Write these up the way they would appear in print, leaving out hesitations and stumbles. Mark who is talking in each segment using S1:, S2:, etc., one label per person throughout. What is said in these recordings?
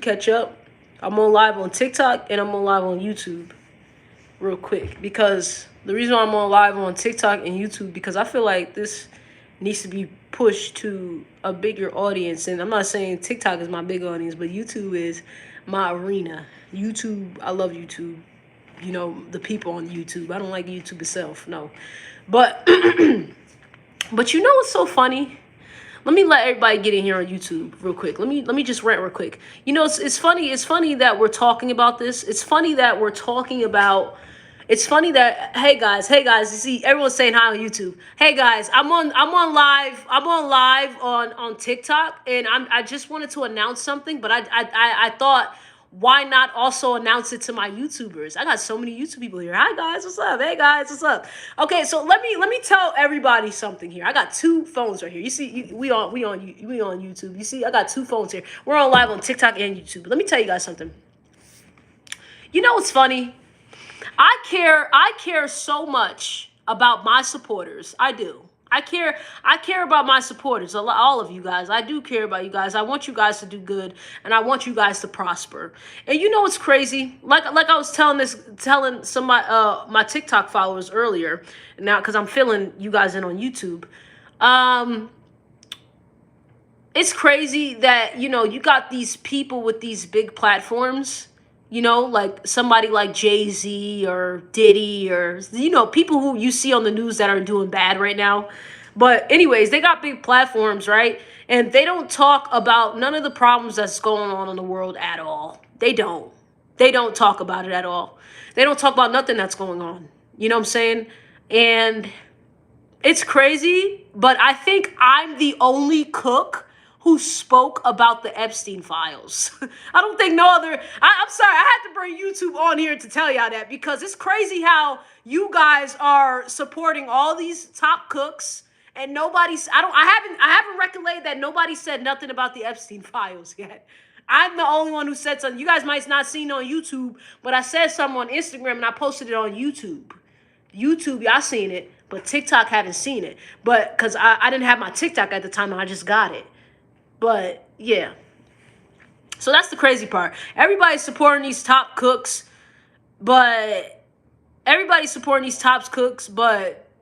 S1: catch up. I'm on live on TikTok and I'm on live on YouTube real quick because the reason why I'm on live on TikTok and YouTube because I feel like this needs to be pushed to a bigger audience. And I'm not saying TikTok is my big audience, but YouTube is my arena. YouTube, I love YouTube. You know, the people on YouTube. I don't like YouTube itself, no. But but you know what's so funny? Let me let everybody get in here on YouTube real quick. Let me just rant real quick. You know, it's funny. It's funny that we're talking about this. It's funny that we're talking about. It's funny that hey guys, you see everyone's saying hi on YouTube. Hey guys, I'm on live on TikTok, and I just wanted to announce something, but I thought why not also announce it to my YouTubers? I got so many YouTube people here. Hi guys, what's up? Hey guys, what's up? Okay, so let me tell everybody something here. I got two phones right here. You see, we on YouTube. You see, I got two phones here. We're on live on TikTok and YouTube. Let me tell you guys something. You know what's funny? I care so much about my supporters. I do. I care about my supporters, all of you guys. I do care about you guys. I want you guys to do good, and I want you guys to prosper. And you know what's crazy? Like I was telling some of my TikTok followers earlier. Now, because I'm filling you guys in on YouTube. Um, it's crazy that you got these people with these big platforms, like somebody like Jay-Z or Diddy, or people who you see on the news that are doing bad right now. But anyways, they got big platforms, right? And they don't talk about none of the problems that's going on in the world at all. They don't talk about it at all. They don't talk about nothing that's going on. You know what I'm saying? And it's crazy, but I think I'm the only cook who spoke about the Epstein files. I don't think no other. I'm sorry, I had to bring YouTube on here to tell y'all that, because it's crazy how you guys are supporting all these top cooks and nobody's. I haven't recollected that nobody said nothing about the Epstein files yet. I'm the only one who said something. You guys might not seen it on YouTube, but I said something on Instagram and I posted it on YouTube. YouTube, y'all seen it, but TikTok haven't seen it. But because I didn't have my TikTok at the time and I just got it. But yeah. So that's the crazy part. Everybody's supporting these top cooks, but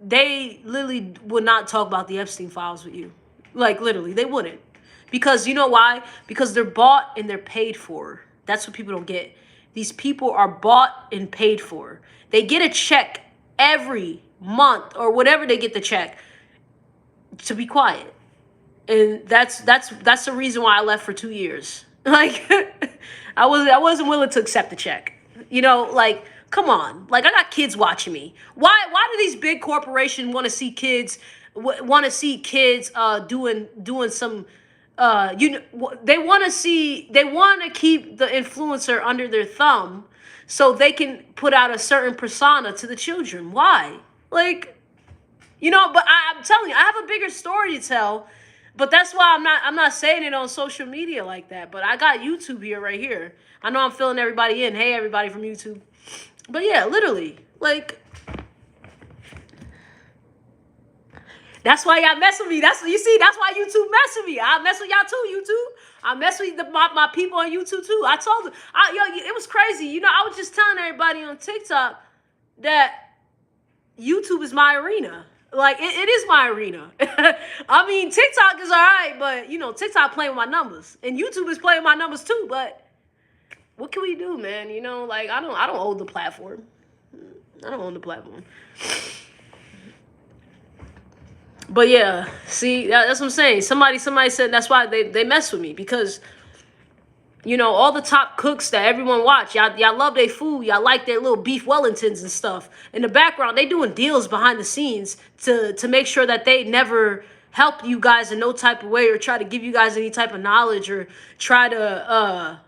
S1: they literally would not talk about the Epstein files with you. Like literally, they wouldn't. Because you know why? Because they're bought and they're paid for. That's what people don't get. These people are bought and paid for. They get a check every month or whatever they get the check to be quiet. And that's the reason why I left for 2 years. Like I wasn't willing to accept the check. Like come on. Like I got kids watching me. Why do these big corporations want to see kids doing some they want to keep the influencer under their thumb so they can put out a certain persona to the children. Why? Like, but I'm telling you, I have a bigger story to tell. But that's why I'm not saying it on social media like that. But I got YouTube here right here. I know I'm filling everybody in. Hey, everybody from YouTube. But yeah, literally, like, that's why y'all mess with me. That's why YouTube mess with me. I mess with y'all too, YouTube. I mess with my people on YouTube too. I told them, it was crazy. I was just telling everybody on TikTok that YouTube is my arena. Like, it is my arena. I mean, TikTok is all right, but, TikTok playing with my numbers. And YouTube is playing with my numbers too, but what can we do, man? Like, I don't own the platform. I don't own the platform. But yeah, see, that's what I'm saying. Somebody said that's why they mess with me, because all the top cooks that everyone watch, y'all love their food, y'all like their little beef Wellingtons and stuff. In the background, they doing deals behind the scenes to make sure that they never help you guys in no type of way or try to give you guys any type of knowledge or try to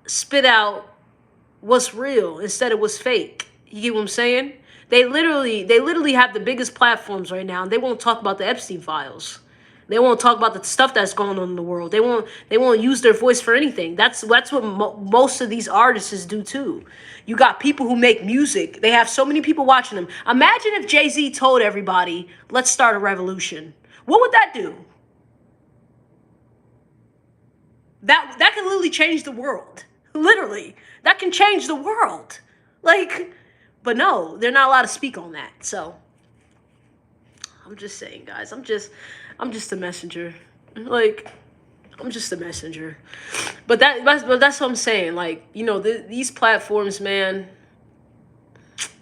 S1: spit out what's real instead of what's fake. You get what I'm saying? They literally have the biggest platforms right now, and they won't talk about the Epstein files. They won't talk about the stuff that's going on in the world. They won't use their voice for anything. That's what most of these artists do too. You got people who make music. They have so many people watching them. Imagine if Jay-Z told everybody, "Let's start a revolution." What would that do? That can literally change the world. Literally. That can change the world. Like, but no, they're not allowed to speak on that. So I'm just saying, guys, I'm just a messenger. Like, I'm just a messenger. But that's what I'm saying. Like, you know, these platforms, man,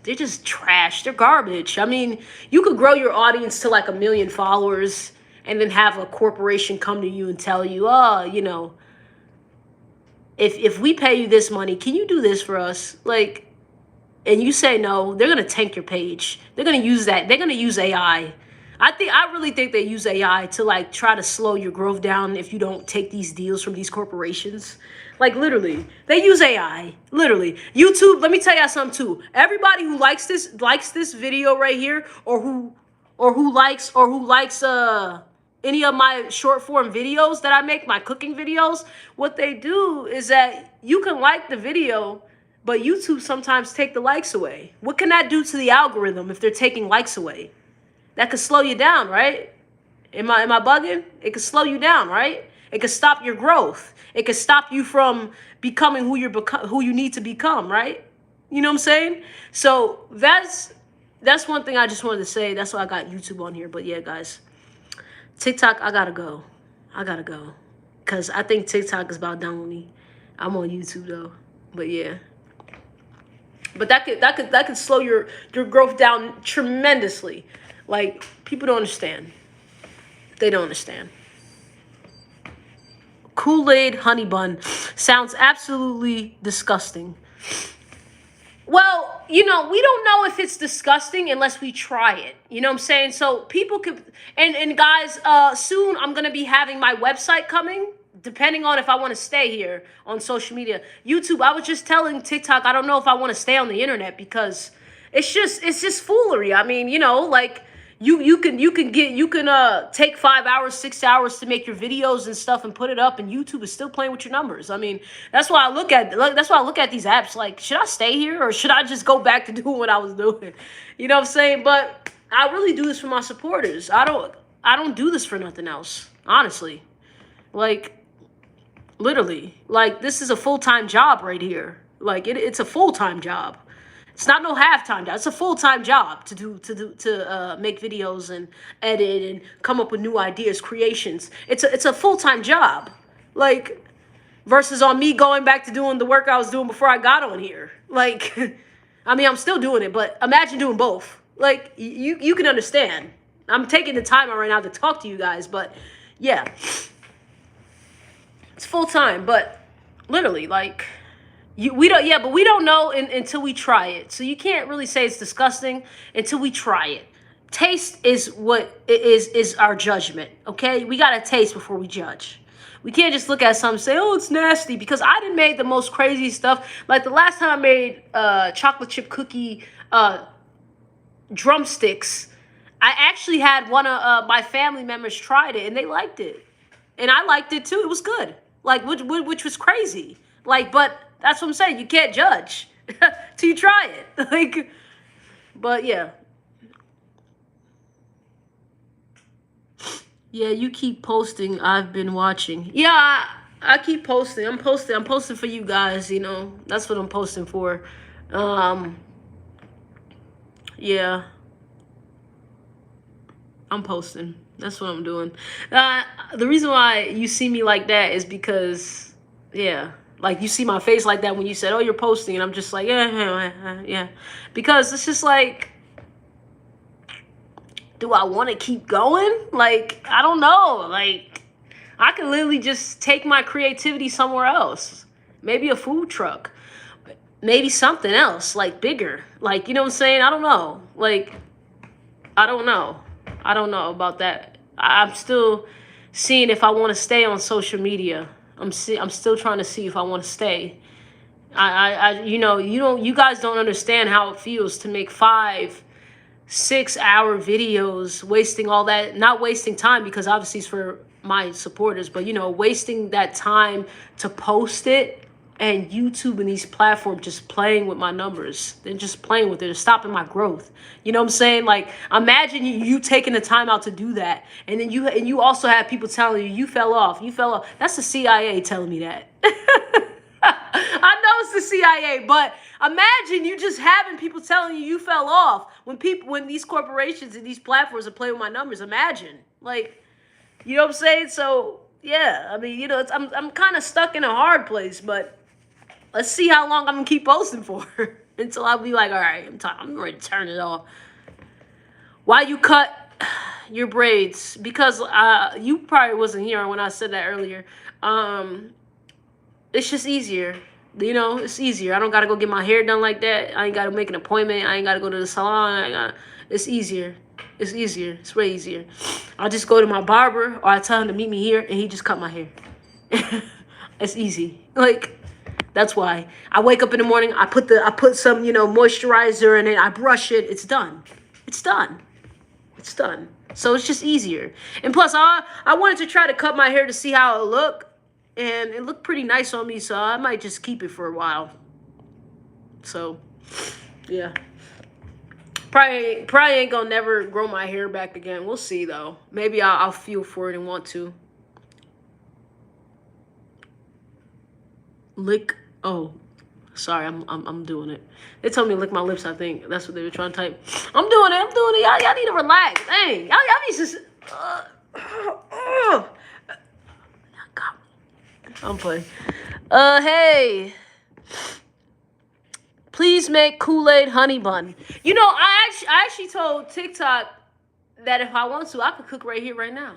S1: they're just trash. They're garbage. I mean, you could grow your audience to like 1 million followers and then have a corporation come to you and tell you, oh, you know, if we pay you this money, can you do this for us? Like, and you say no, they're gonna tank your page. They're gonna use that. They're gonna use AI. I really think they use AI to like try to slow your growth down if you don't take these deals from these corporations. Like literally, they use AI. Literally, YouTube. Let me tell y'all something too. Everybody who likes this video right here, or who likes any of my short form videos that I make, my cooking videos, what they do is that you can like the video, but YouTube sometimes take the likes away. What can that do to the algorithm if they're taking likes away? That could slow you down, right? Am I bugging? It could slow you down, right? It could stop your growth. It could stop you from becoming who you need to become, right? You know what I'm saying? So that's one thing I just wanted to say. That's why I got YouTube on here. But yeah, guys, TikTok, I gotta go. Cause I think TikTok is about done with me. I'm on YouTube though. But yeah. But that could slow your growth down tremendously. Like, people don't understand. They don't understand. Kool-Aid honey bun sounds absolutely disgusting. Well, you know, we don't know if it's disgusting unless we try it. You know what I'm saying? So people could, and guys, soon I'm going to be having my website coming, depending on if I want to stay here on social media. YouTube, I was just telling TikTok, I don't know if I want to stay on the internet because it's just foolery. I mean, you know, like you can take 5 hours, 6 hours to make your videos and stuff and put it up, and YouTube is still playing with your numbers. I mean, that's why I look at these apps like, should I stay here or should I just go back to doing what I was doing? You know what I'm saying? But I really do this for my supporters. I don't do this for nothing else, honestly. Like, literally, like, this is a full-time job right here. Like, it's a full-time job. It's not no half-time job. It's a full-time job to make videos and edit and come up with new ideas, creations. It's a full-time job. Like, versus on me going back to doing the work I was doing before I got on here. Like, I mean, I'm still doing it, but imagine doing both. Like, you can understand. I'm taking the time out right now to talk to you guys, but yeah. It's full-time, but literally, like, we don't know until we try it. So you can't really say it's disgusting until we try it. Taste is what is our judgment, okay? We got to taste before we judge. We can't just look at something and say, oh, it's nasty, because I done made the most crazy stuff. Like the last time I made chocolate chip cookie drumsticks, I actually had one of my family members tried it, and they liked it. And I liked it too. It was good. Like, which was crazy. Like, but that's what I'm saying. You can't judge till you try it. Like, but yeah. Yeah, you keep posting. I've been watching. Yeah, I keep posting. I'm posting for you guys, you know. That's what I'm posting for. Yeah. I'm posting. That's what I'm doing. The reason why you see me like that is because, yeah, like you see my face like that when you said, oh, you're posting. And I'm just like, yeah. Because it's just like, do I want to keep going? Like, I don't know. Like, I can literally just take my creativity somewhere else. Maybe a food truck. Maybe something else, like bigger. Like, you know what I'm saying? I don't know. Like, I don't know. I don't know about that. I'm still seeing if I want to stay on social media. I'm still trying to see if I want to stay. You guys don't understand how it feels to make 5-6 hour videos, wasting all that, not wasting time because obviously it's for my supporters, but you know, wasting that time to post it. and YouTube and these platforms just playing with my numbers. They're just playing with it. They're stopping my growth. You know what I'm saying? Like, imagine you taking the time out to do that, and then you also have people telling you fell off. You fell off. That's the CIA telling me that. I know it's the CIA, but imagine you just having people telling you fell off when these corporations and these platforms are playing with my numbers. Imagine, like, you know what I'm saying? So yeah, I mean, I'm kind of stuck in a hard place, but let's see how long I'm gonna keep posting for until I'll be like, all right, I'm ready to turn it off. Why you cut your braids? Because you probably wasn't here when I said that earlier. It's just easier. It's easier. I don't gotta go get my hair done like that. I ain't gotta make an appointment. I ain't gotta go to the salon. It's easier. It's easier. It's way easier. I'll just go to my barber, or I tell him to meet me here, and he just cut my hair. It's easy. Like, that's why I wake up in the morning. I put some moisturizer in it. I brush it. It's done. It's done. It's done. So it's just easier. And plus, I wanted to try to cut my hair to see how it looked. And it looked pretty nice on me, so I might just keep it for a while. So, yeah. Probably ain't gonna never grow my hair back again. We'll see, though. Maybe I'll feel for it and want to. Lick. Oh, sorry, I'm doing it. They told me to lick my lips, I think. That's what they were trying to type. I'm doing it. Y'all need to relax. Dang. Y'all need to... I'm playing. Hey. Please make Kool-Aid honey bun. I actually told TikTok that if I want to, I could cook right here, right now.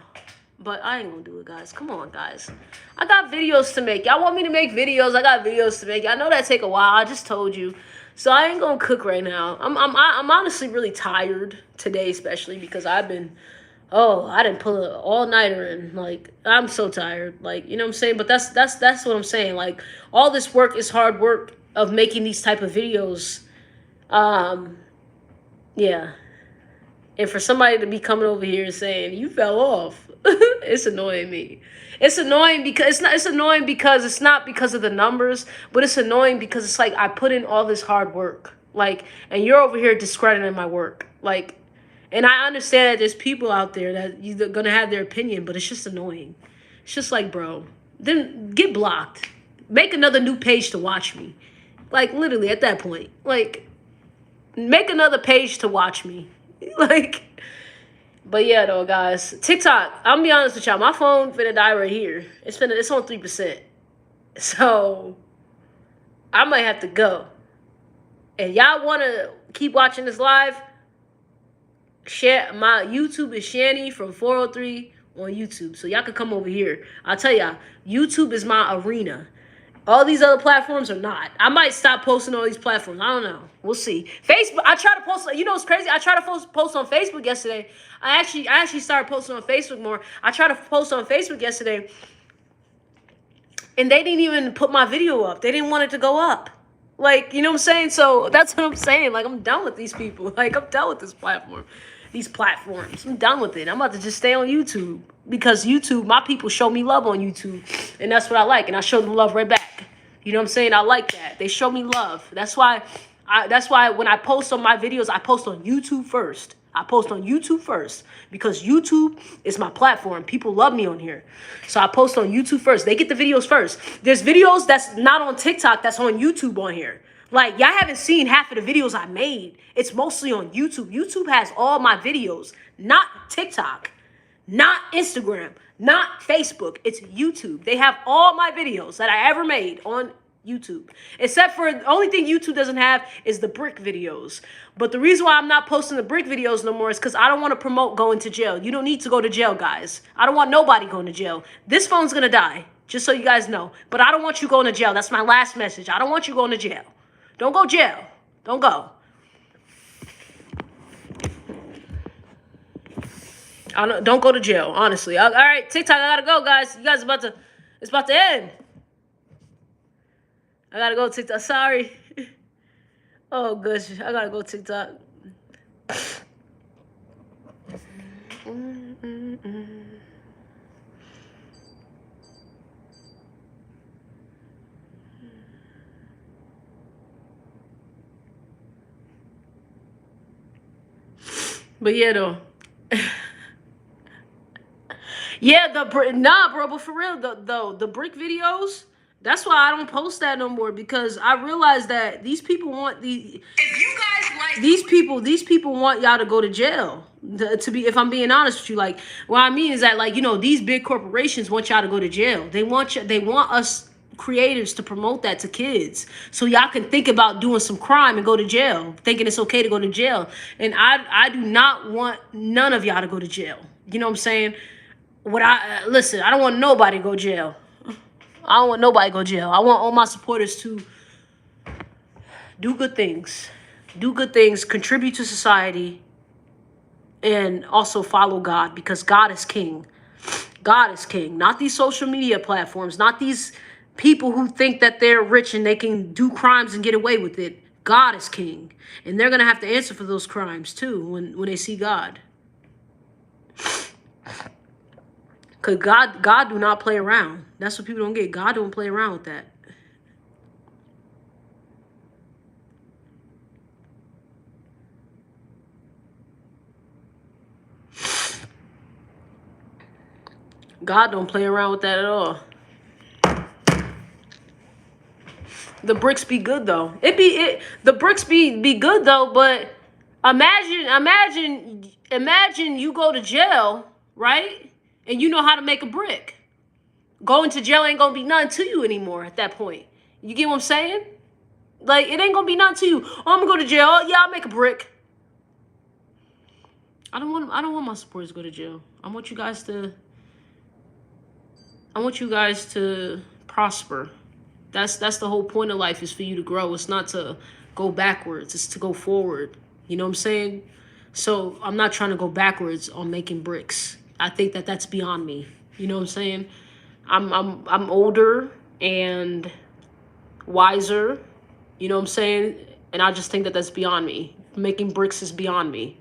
S1: But I ain't gonna do it, guys. Come on, guys. I got videos to make. Y'all want me to make videos? I got videos to make. I know that take a while. I just told you. So I ain't gonna cook right now. I'm honestly really tired today, especially because I didn't pull an all-nighter in. Like, I'm so tired. Like, you know what I'm saying? But that's what I'm saying. Like, all this work is hard work of making these type of videos. Yeah. And for somebody to be coming over here and saying, you fell off, it's annoying me. It's annoying because it's not because of the numbers, but it's annoying because it's like I put in all this hard work. Like, and you're over here discrediting my work. Like, and I understand that there's people out there that you're going to have their opinion, but it's just annoying. It's just like, bro, then get blocked. Make another new page to watch me. Like, literally, at that point. Like, make another page to watch me. Like, but yeah, though, guys. TikTok, I'm going to be honest with y'all. My phone finna die right here. It's on 3%. So, I might have to go. And y'all want to keep watching this live? Share my YouTube is Shannyfrom 403 on YouTube, so y'all can come over here. I'll tell y'all, YouTube is my arena. All these other platforms are not. I might stop posting on these platforms. I don't know. We'll see. Facebook. I try to post. You know what's crazy? I tried to post on Facebook yesterday. I actually started posting on Facebook more. I tried to post on Facebook yesterday, and they didn't even put my video up. They didn't want it to go up. Like, you know what I'm saying? So that's what I'm saying. Like, I'm done with these people. Like, I'm done with this platform. These platforms. I'm done with it. I'm about to just stay on YouTube. Because YouTube, my people show me love on YouTube. And that's what I like. And I show them love right back. You know what I'm saying? I like that. They show me love. That's why when I post on my videos, I post on YouTube first. I post on YouTube first. Because YouTube is my platform. People love me on here. So I post on YouTube first. They get the videos first. There's videos that's not on TikTok that's on YouTube on here. Like, y'all haven't seen half of the videos I made. It's mostly on YouTube. YouTube has all my videos, not TikTok, not Instagram, not Facebook. It's YouTube. They have all my videos that I ever made on YouTube. Except for the only thing YouTube doesn't have is the brick videos. But the reason why I'm not posting the brick videos no more is because I don't want to promote going to jail. You don't need to go to jail, guys. I don't want nobody going to jail. This phone's going to die, just so you guys know. But I don't want you going to jail. That's my last message. I don't want you going to jail. Don't go jail. Don't go. Don't go to jail, honestly. All right, TikTok, I gotta go, guys. You guys it's about to end. I gotta go TikTok. Sorry. Oh, gosh. I gotta go TikTok. But yeah, though. Yeah, nah, bro. But for real, the brick videos. That's why I don't post that no more because I realize that these people want the. If you guys like these people want y'all to go to jail. To be, if I'm being honest with you, like what I mean is that, like, you know, these big corporations want y'all to go to jail. They want us creators to promote that to kids so y'all can think about doing some crime and go to jail, thinking it's okay to go to jail. And I do not want none of y'all to go to jail. You know what I'm saying? What I listen, I don't want nobody to go to jail. I don't want nobody to go to jail. I want all my supporters to do good things. Do good things, contribute to society, and also follow God because God is king. God is king. Not these social media platforms, not these people who think that they're rich and they can do crimes and get away with it. God is king. And they're going to have to answer for those crimes too when they see God. Because God do not play around. That's what people don't get. God don't play around with that. God don't play around with that at all. The bricks be good though. The bricks be good though, but imagine you go to jail, right? And you know how to make a brick. Going to jail ain't gonna be nothing to you anymore at that point. You get what I'm saying? Like, it ain't gonna be nothing to you. Oh, I'm gonna go to jail. Oh, yeah, I'll make a brick. I don't want my supporters to go to jail. I want you guys to prosper. That's the whole point of life, is for you to grow. It's not to go backwards. It's to go forward. You know what I'm saying? So I'm not trying to go backwards on making bricks. I think that that's beyond me. You know what I'm saying? I'm older and wiser. You know what I'm saying? And I just think that that's beyond me. Making bricks is beyond me.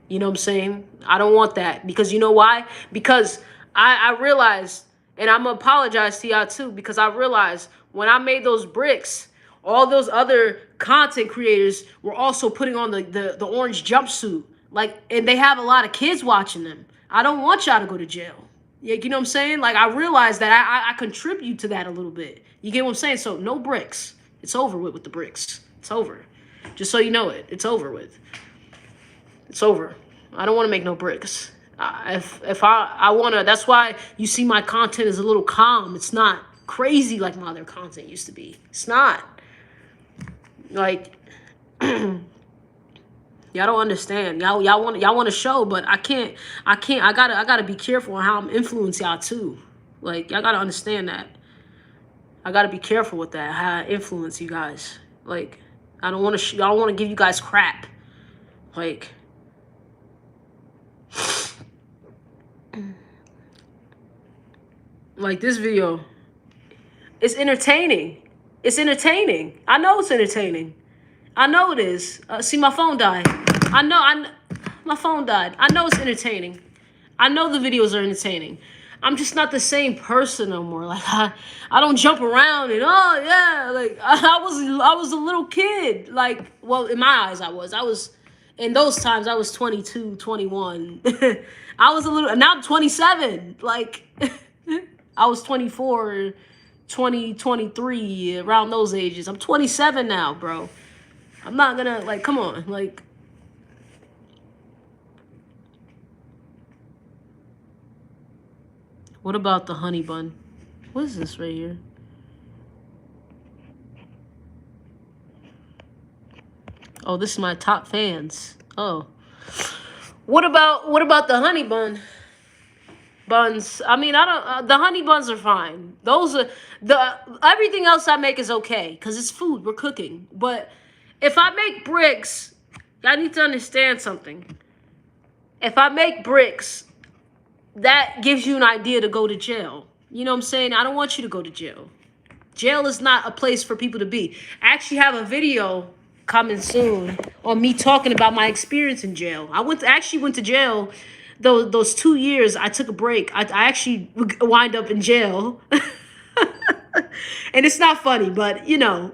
S1: You know what I'm saying? I don't want that. Because you know why? Because I realized, and I'm going to apologize to y'all too, because I realized when I made those bricks, all those other content creators were also putting on the orange jumpsuit. Like, and they have a lot of kids watching them. I don't want y'all to go to jail. Yeah, you know what I'm saying? Like, I realized that I contribute to that a little bit. You get what I'm saying? So no bricks. It's over with the bricks. It's over. Just so you know it. It's over with. It's over. I don't want to make no bricks. If I want to, that's why you see my content is a little calm. It's not crazy like my other content used to be. It's not. Like, y'all don't understand. Y'all want to show, but I can't. I gotta be careful on how I'm influencing y'all too. Like, y'all gotta understand that. I gotta be careful with that. How I influence you guys. Like, I don't want to. Y'all want to give you guys crap. Like, this video. It's entertaining. It's entertaining. I know it's entertaining. I know it is. See, my phone died. My phone died. I know it's entertaining. I know the videos are entertaining. I'm just not the same person no more. Like, I don't jump around and, oh yeah, like I was a little kid. Like, well, in my eyes, I was in those times I was 22, 21. I was a little, now I'm 27. Like, I was 24, 20, 23, around those ages. I'm 27 now, bro. I'm not gonna, like, come on, like. What about the honey bun? What is this right here? Oh, this is my top fans. Oh. What about the honey buns? I mean, I don't, the honey buns are fine. Those are, everything else I make is okay, because it's food, we're cooking. But if I make bricks, I need to understand something. If I make bricks, that gives you an idea to go to jail. You know what I'm saying? I don't want you to go to jail. Jail is not a place for people to be. I actually have a video coming soon on me talking about my experience in jail. I actually went to jail. Those 2 years I took a break. I actually wind up in jail. And it's not funny, but you know.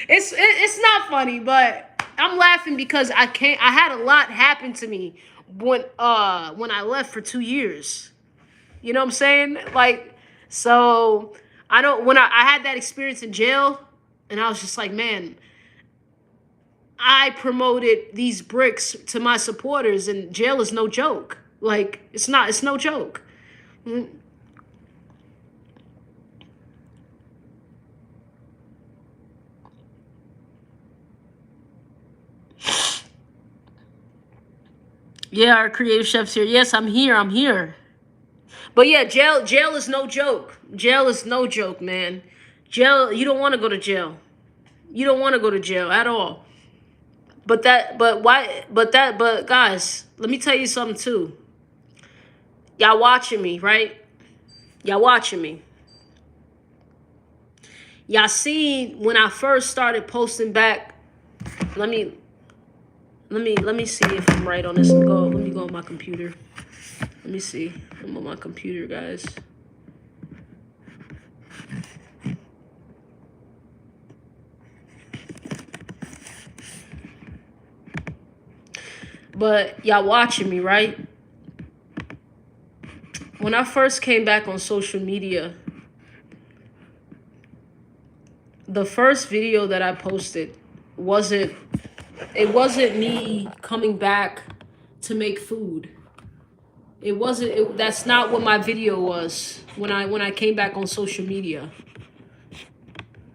S1: it's not funny, but I'm laughing because I can't. I had a lot happen to me when I left for 2 years. You know what I'm saying? Like, so I don't. When I had that experience in jail, and I was just like, man, I promoted these bricks to my supporters, and jail is no joke. Like, it's not. It's no joke. Mm. Yeah, our creative chef's here. Yes, I'm here. I'm here. But yeah, jail is no joke. Jail is no joke, man. Jail, you don't want to go to jail. You don't want to go to jail at all. But guys, let me tell you something too. Y'all watching me, right? Y'all watching me. Y'all seen when I first started posting back. Let me see if I'm right on this. Let me go on my computer. Let me see. I'm on my computer, guys. But y'all watching me, right? When I first came back on social media, the first video that I posted wasn't me coming back to make food. That's not what my video was when I came back on social media.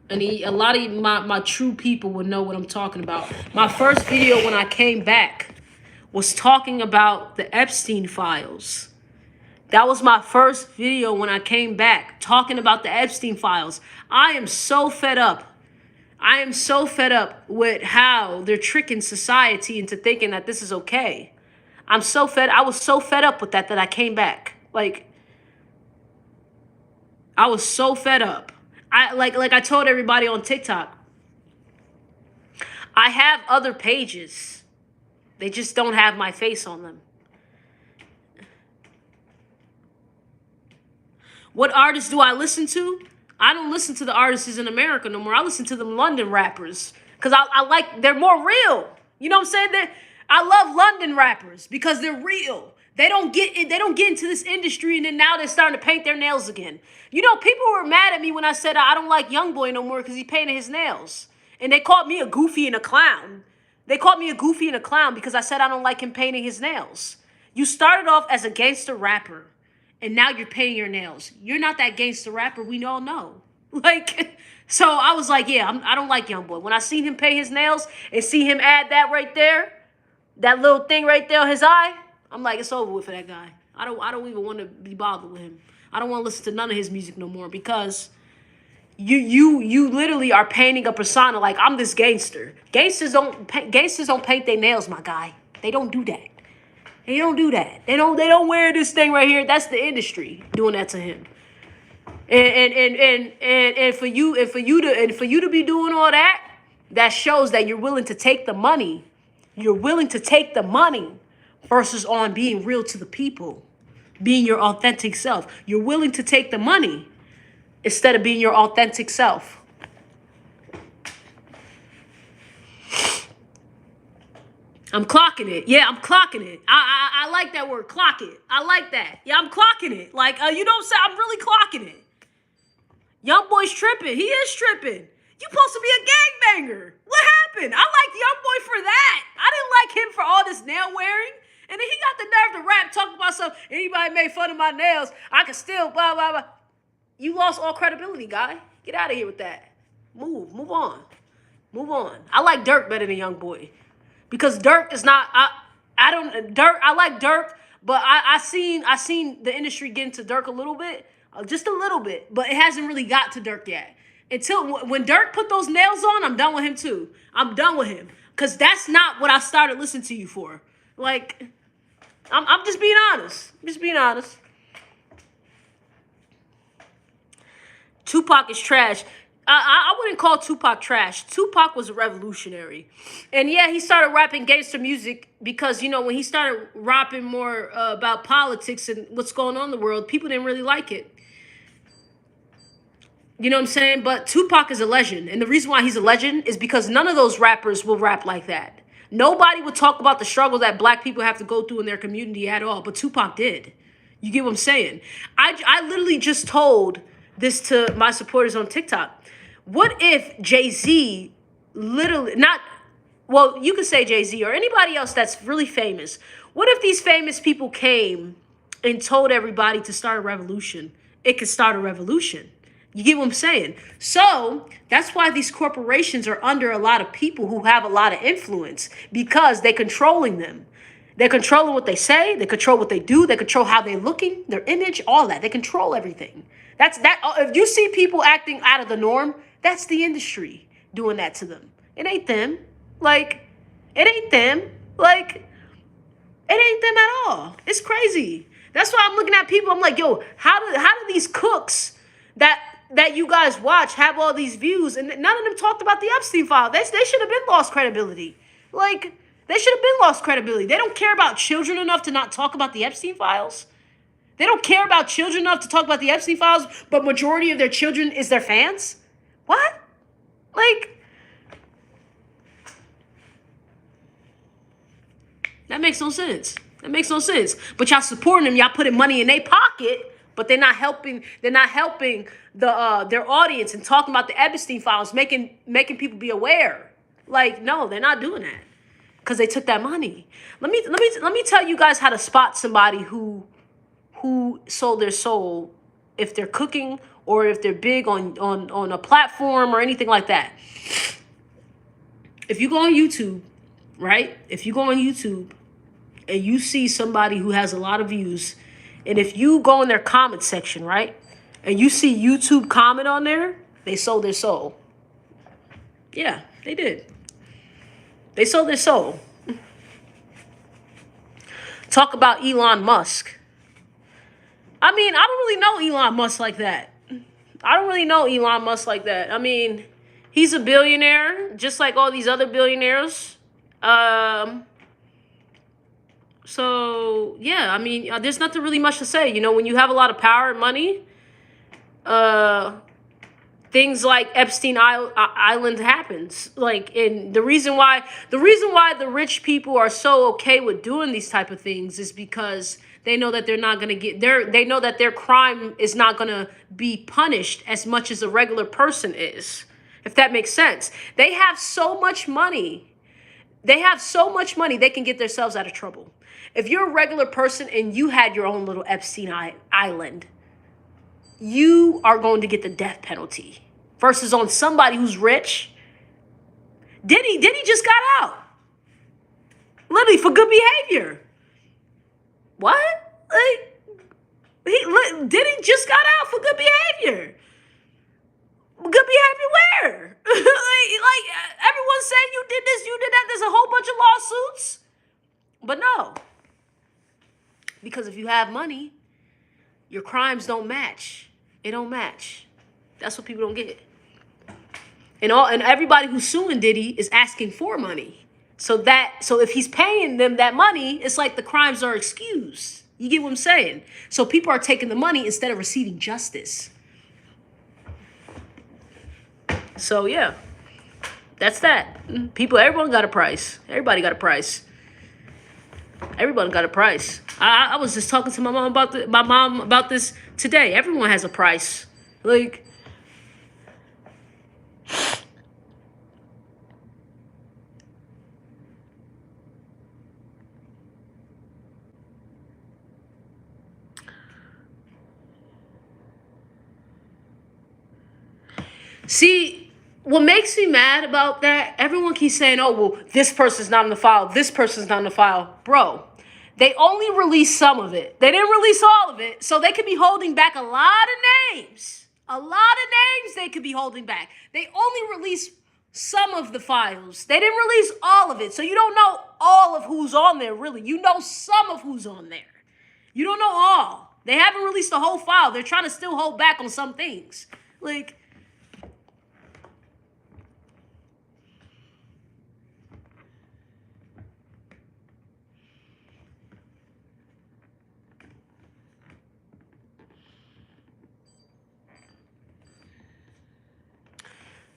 S1: And a lot of my true people would know what I'm talking about. My first video when I came back was talking about the Epstein files. That was my first video when I came back, talking about the Epstein files. I am so fed up. I am so fed up with how they're tricking society into thinking that this is okay. I was so fed up with that I came back. Like, I was so fed up. Like I told everybody on TikTok, I have other pages. They just don't have my face on them. What artists do I listen to? I don't listen to the artists in America no more. I listen to them London rappers because I like, they're more real. You know what I'm saying? I love London rappers because they're real. They don't get into this industry and then now they're starting to paint their nails again. You know, people were mad at me when I said I don't like Youngboy no more because he painted his nails. And they called me a goofy and a clown. They called me a goofy and a clown because I said I don't like him painting his nails. You started off as a gangster rapper. And now you're painting your nails. You're not that gangster rapper we all know. Like, so I was like, yeah, I don't like Youngboy. When I seen him paint his nails and see him add that right there, that little thing right there on his eye, I'm like, it's over with for that guy. I don't even want to be bothered with him. I don't want to listen to none of his music no more because you literally are painting a persona like I'm this gangster. Gangsters don't paint their nails, my guy. They don't do that. They don't do that. They don't wear this thing right here. That's the industry doing that to him. And for you to be doing all that, that shows that you're willing to take the money. You're willing to take the money versus on being real to the people, being your authentic self. You're willing to take the money instead of being your authentic self. I'm clocking it. Yeah, I'm clocking it. I like that word, clock it. I like that. Yeah, I'm clocking it. Like, you know what I'm saying? I'm really clocking it. Youngboy's tripping. He is tripping. You supposed to be a gangbanger. What happened? I liked Youngboy for that. I didn't like him for all this nail wearing. And then he got the nerve to rap, talking about some, anybody made fun of my nails, I can still blah, blah, blah. You lost all credibility, guy. Get out of here with that. Move on. Move on. I like Dirk better than Youngboy. Because Dirk is not, I like Dirk, but I seen the industry get into Dirk a little bit, just a little bit, but it hasn't really got to Dirk yet. Until when Dirk put those nails on, I'm done with him too. I'm done with him. Because that's not what I started listening to you for. Like, I'm just being honest. I'm just being honest. Tupac is trash. I wouldn't call Tupac trash. Tupac was a revolutionary. And yeah, he started rapping gangster music because, you know, when he started rapping more about politics and what's going on in the world, people didn't really like it. You know what I'm saying? But Tupac is a legend. And the reason why he's a legend is because none of those rappers will rap like that. Nobody would talk about the struggle that black people have to go through in their community at all. But Tupac did. You get what I'm saying? I literally just told this to my supporters on TikTok. What if Jay-Z literally, not, well, you could say Jay-Z or anybody else that's really famous. What if these famous people came and told everybody to start a revolution? It could start a revolution. You get what I'm saying? So that's why these corporations are under a lot of people who have a lot of influence, because they're controlling them. They're controlling what they say. They control what they do. They control how they're looking, their image, all that. They control everything. That's that. If you see people acting out of the norm, that's the industry doing that to them. It ain't them. Like, it ain't them. Like, it ain't them at all. It's crazy. That's why I'm looking at people. I'm like, yo, how do these cooks that you guys watch have all these views, and none of them talked about the Epstein file? They should have been lost credibility. Like, they should have been lost credibility. They don't care about children enough to not talk about the Epstein files. They don't care about children enough to talk about the Epstein files, but majority of their children is their fans. What? Like, that makes no sense. That makes no sense. But y'all supporting them, y'all putting money in their pocket, but they're not helping. They're not helping their audience and talking about the Epstein files, making people be aware. Like, no, they're not doing that because they took that money. Let me tell you guys how to spot somebody who sold their soul, if they're cooking or if they're big on a platform or anything like that. If you go on YouTube, right? If you go on YouTube and you see somebody who has a lot of views, and if you go in their comment section, right, and you see YouTube comment on there, they sold their soul. Yeah, they did. They sold their soul. Talk about Elon Musk. I mean, I don't really know Elon Musk like that. I don't really know Elon Musk like that. I mean, he's a billionaire, just like all these other billionaires. So, yeah, I mean, there's nothing really much to say. You know, when you have a lot of power and money, things like Epstein Island happens. Like, and the reason why the rich people are so okay with doing these type of things is because they know that they're not going to they know that their crime is not going to be punished as much as a regular person is. If that makes sense. They have so much money. They can get themselves out of trouble. If you're a regular person and you had your own little Epstein Island, you are going to get the death penalty. Versus on somebody who's rich. Diddy just got out. Literally for good behavior. What? Like, Diddy just got out for good behavior. Good behavior where? like everyone's saying you did this, you did that. There's a whole bunch of lawsuits. But no. Because if you have money, your crimes don't match. It don't match. That's what people don't get. And everybody who's suing Diddy is asking for money. So if he's paying them that money, it's like the crimes are excused. You get what I'm saying? So people are taking the money instead of receiving justice. So yeah, that's that. Everyone got a price. Everybody got a price. Everyone got a price. I was just talking to my mom about this today. Everyone has a price. Like, see, what makes me mad about that, everyone keeps saying, oh, well, this person's not in the file. This person's not in the file. Bro, they only released some of it. They didn't release all of it. So they could be holding back a lot of names. A lot of names they could be holding back. They only released some of the files. They didn't release all of it. So you don't know all of who's on there, really. You know some of who's on there. You don't know all. They haven't released the whole file. They're trying to still hold back on some things. Like,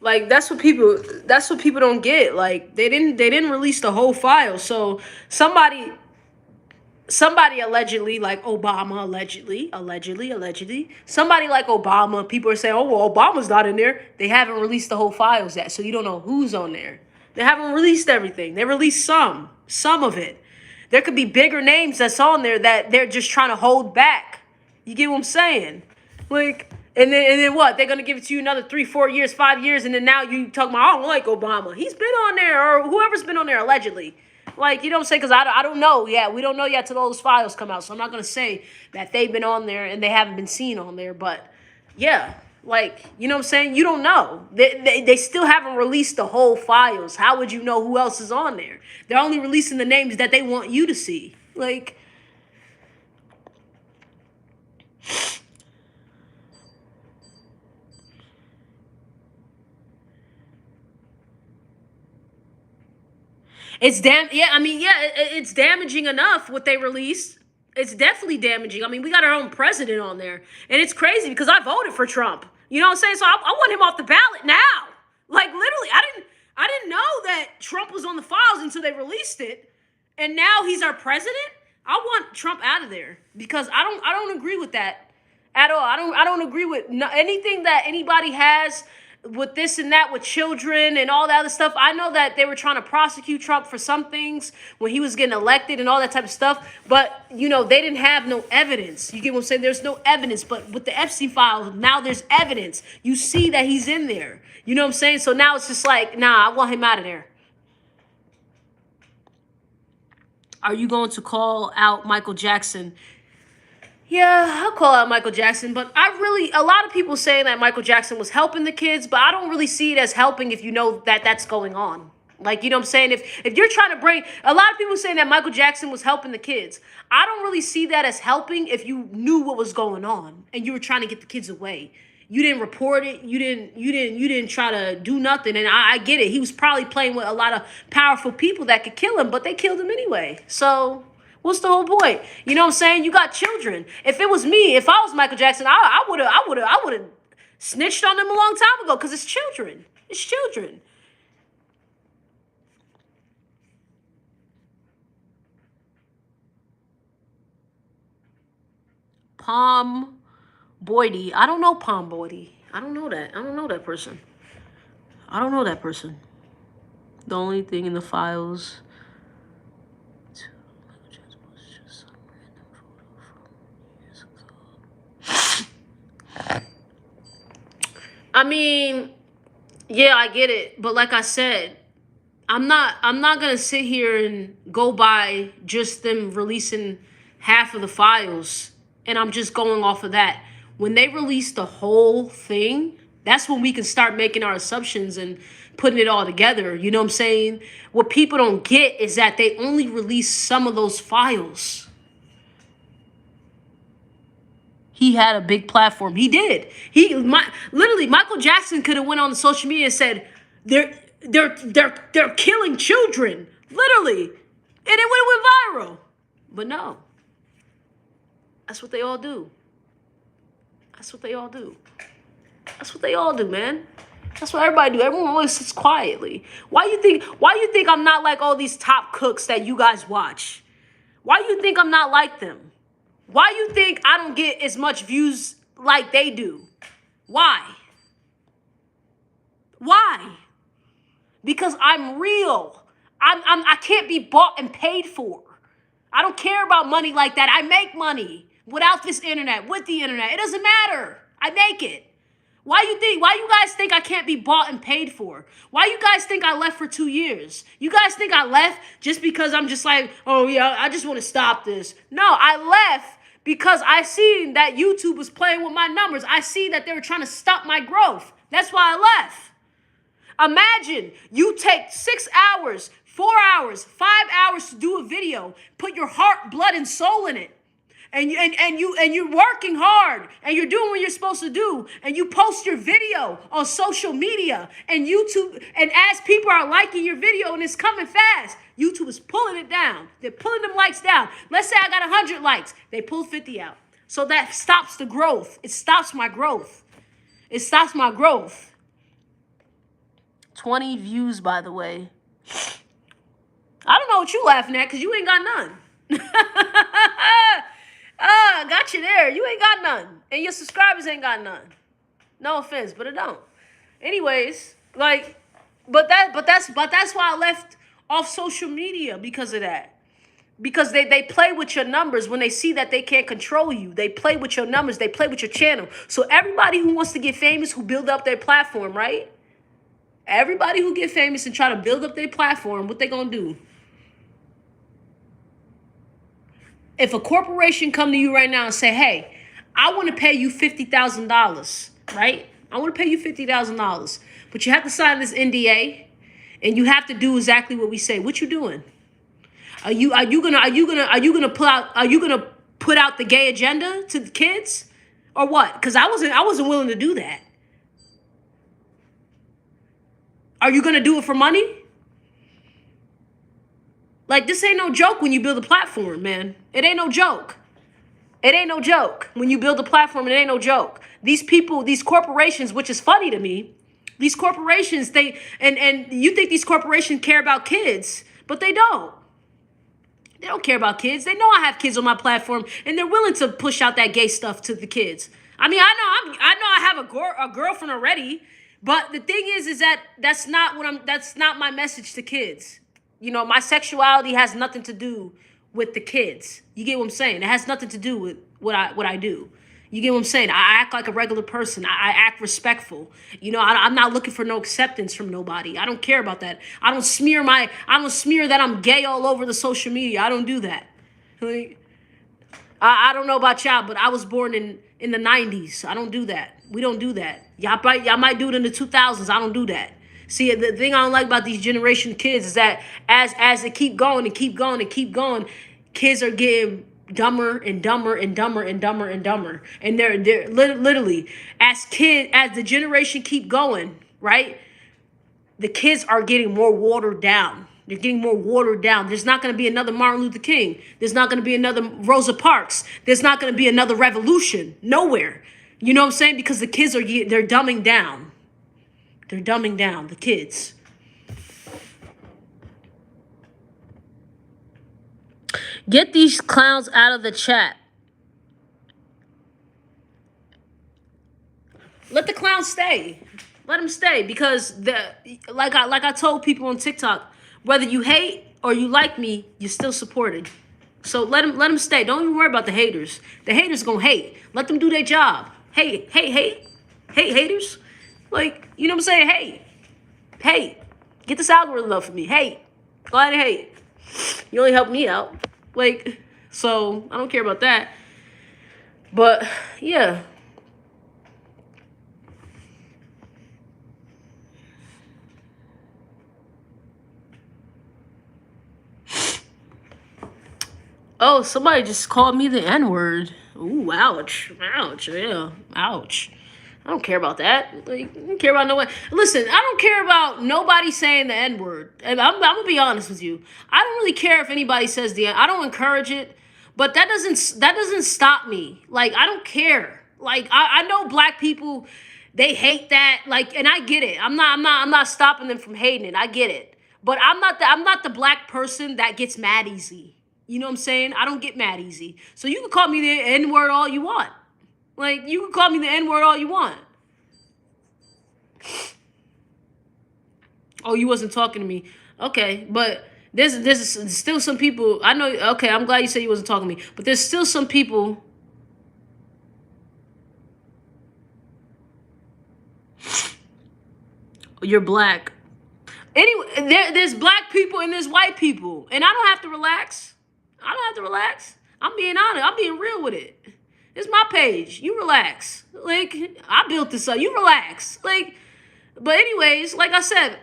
S1: Like that's what people don't get. Like they didn't release the whole file. So somebody allegedly, like Obama, allegedly, somebody like Obama, people are saying, oh, well, Obama's not in there. They haven't released the whole files yet, so you don't know who's on there. They haven't released everything. They released some of it. There could be bigger names that's on there that they're just trying to hold back. You get what I'm saying? Like, and then what? They're gonna give it to you another 3, 4 years, 5 years, and then now you talking about, I don't like Obama. He's been on there, or whoever's been on there allegedly. Like, you know what I'm saying? Because I don't know. Yeah, we don't know yet till those files come out. So I'm not going to say that they've been on there and they haven't been seen on there. But, yeah, like, you know what I'm saying? You don't know. They still haven't released the whole files. How would you know who else is on there? They're only releasing the names that they want you to see. Like, yeah, I mean, yeah, it's damaging enough what they released. It's definitely damaging. I mean, we got our own president on there. And it's crazy because I voted for Trump. You know what I'm saying? So I want him off the ballot now. Like, literally, I didn't know that Trump was on the files until they released it. And now he's our president? I want Trump out of there because I don't agree with that at all. I don't agree with anything that anybody has with this and that with children and all that other stuff. I know that they were trying to prosecute Trump for some things when he was getting elected and all that type of stuff, but they didn't have no evidence. You get what I'm saying? There's no evidence, but with the Epstein files, now there's evidence. You see that he's in there. You know what I'm saying? So now it's just like, nah, I want him out of there. Are you going to call out Michael Jackson? Yeah, I'll call out Michael Jackson, but a lot of people saying that Michael Jackson was helping the kids, but I don't really see it as helping if you know that that's going on. Like, you know what I'm saying? If you're trying to bring, a lot of people saying that Michael Jackson was helping the kids. I don't really see that as helping if you knew what was going on and you were trying to get the kids away. You didn't report it. You didn't try to do nothing. And I get it. He was probably playing with a lot of powerful people that could kill him, but they killed him anyway. So what's the whole point? You know what I'm saying? You got children. If it was me, if I was Michael Jackson, I would have snitched on them a long time ago because it's children. It's children. Palm Boydie. I don't know Palm Boydie. I don't know that. I don't know that person. I don't know that person. The only thing in the files. I mean, yeah, I get it, but like I said, I'm not gonna sit here and go by just them releasing half of the files, and I'm just going off of that. When they release the whole thing, that's when we can start making our assumptions and putting it all together. You know what I'm saying? What people don't get is that they only release some of those files. He had a big platform. He did. Literally Michael Jackson could have went on the social media and said they're killing children, literally, and it would have went viral. But no, that's what they all do. That's what they all do. That's what they all do, man. That's what everybody do. Everyone always sits quietly. Why you think I'm not like all these top cooks that you guys watch? Why you think I'm not like them? Why you think I don't get as much views like they do? Why? Why? Because I'm real. I can't be bought and paid for. I don't care about money like that. I make money without this internet, with the internet. It doesn't matter. I make it. Why you guys think I can't be bought and paid for? Why you guys think I left for 2 years? You guys think I left just because I'm just like, oh yeah, I just want to stop this. No, I left because I seen that YouTube was playing with my numbers. I see that they were trying to stop my growth. That's why I left. Imagine you take 6 hours, 4 hours, 5 hours to do a video, put your heart, blood, and soul in it. And you're working hard and you're doing what you're supposed to do, and you post your video on social media and YouTube, and as people are liking your video and it's coming fast, YouTube is pulling it down. They're pulling them likes down. Let's say I got 100 likes. They pull 50 out. So that stops the growth. It stops my growth. It stops my growth. 20 views, by the way. I don't know what you laughing at, because you ain't got none. Got you there. You ain't got none. And your subscribers ain't got none. No offense, but it don't. Anyways, like, but that's why I left off social media, because of that. Because they play with your numbers when they see that they can't control you. They play with your numbers. They play with your channel. So everybody who wants to get famous, who build up their platform, right? Everybody who get famous and try to build up their platform, what they gonna do? If a corporation come to you right now and say, hey, I want to pay you $50,000, right? I want to pay you $50,000, but you have to sign this NDA, and you have to do exactly what we say. What you doing? Are you gonna put out the gay agenda to the kids, or what? Because I wasn't willing to do that. Are you gonna do it for money? Like, this ain't no joke when you build a platform, man. It ain't no joke. It ain't no joke. When you build a platform, it ain't no joke. These people, these corporations, which is funny to me, these corporations, and you think these corporations care about kids, but they don't. They don't care about kids. They know I have kids on my platform, and they're willing to push out that gay stuff to the kids. I mean, I know I have a girlfriend already, but the thing is that that's not my message to kids. You know, my sexuality has nothing to do with the kids. You get what I'm saying? It has nothing to do with what I do. You get what I'm saying? I act like a regular person. I act respectful. You know, I'm not looking for no acceptance from nobody. I don't care about that. I don't smear that I'm gay all over the social media. I don't do that. Like, I don't know about y'all, but I was born in the 90s. I don't do that. We don't do that. Y'all might do it in the 2000s. I don't do that. See, the thing I don't like about these generation kids is that as they keep going and keep going and keep going, kids are getting dumber and dumber and dumber and dumber and dumber. And they're literally, as the generation keep going, right? The kids are getting more watered down. They're getting more watered down. There's not going to be another Martin Luther King. There's not going to be another Rosa Parks. There's not going to be another revolution. Nowhere. You know what I'm saying? Because the kids they're dumbing down. They're dumbing down, the kids. Get these clowns out of the chat. Let the clowns stay. Let them stay, because like I told people on TikTok, whether you hate or you like me, you're still supported. So let them stay. Don't even worry about the haters. The haters gonna hate. Let them do their job. Hate haters. Like, you know what I'm saying? Hey, get this algorithm up for me. Hey, go ahead and hate. You only help me out. Like, so I don't care about that. But yeah. Oh, somebody just called me the N-word. Ooh, ouch. Ouch, yeah. Ouch. I don't care about that. Like, I don't care about no one. Listen, I don't care about nobody saying the N-word. And I'm gonna be honest with you. I don't really care if anybody says the N. I don't encourage it, but that doesn't stop me. Like, I don't care. Like, I know black people, they hate that. Like, and I get it. I'm not stopping them from hating it. I get it. But I'm not the black person that gets mad easy. You know what I'm saying? I don't get mad easy. So you can call me the N-word all you want. Like, you can call me the N-word all you want. Oh, you wasn't talking to me. Okay, but there's still some people. I know, okay, I'm glad you said you wasn't talking to me. But there's still some people. You're black. Anyway, there's black people and there's white people. And I don't have to relax. I don't have to relax. I'm being honest. I'm being real with it. It's my page. You relax. Like, I built this up. You relax. Like, but anyways, like I said,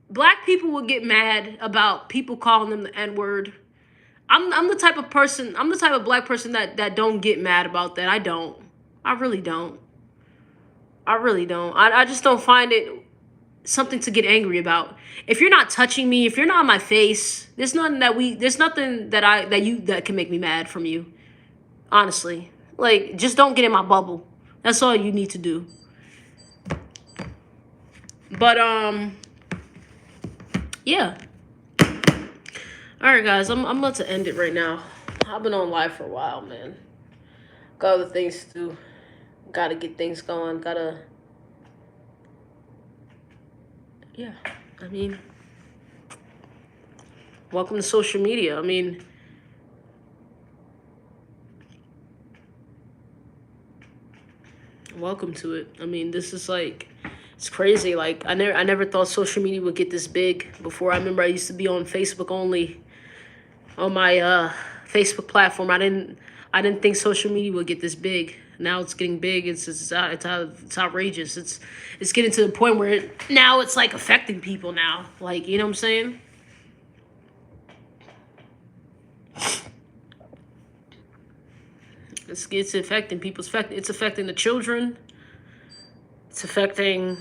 S1: black people will get mad about people calling them the N-word. I'm the type of person, I'm the type of black person that don't get mad about that. I don't. I really don't. I really don't. I just don't find it something to get angry about. If you're not touching me, if you're not on my face, there's nothing that can make me mad from you. Honestly. Like, just don't get in my bubble. That's all you need to do. But Yeah. All right, guys. I'm about to end it right now. I've been on live for a while, man. Got other things to do. Gotta get things going. Gotta. Yeah. I mean, welcome to social media. I mean, welcome to it. I mean, this is like, it's crazy. Like, I never thought social media would get this big before. I remember I used to be on Facebook only, on my Facebook platform. I didn't think social media would get this big. Now it's getting big. It's outrageous. It's getting to the point where now it's like affecting people now. Like, you know what I'm saying? It's affecting people's it's affecting the children. It's affecting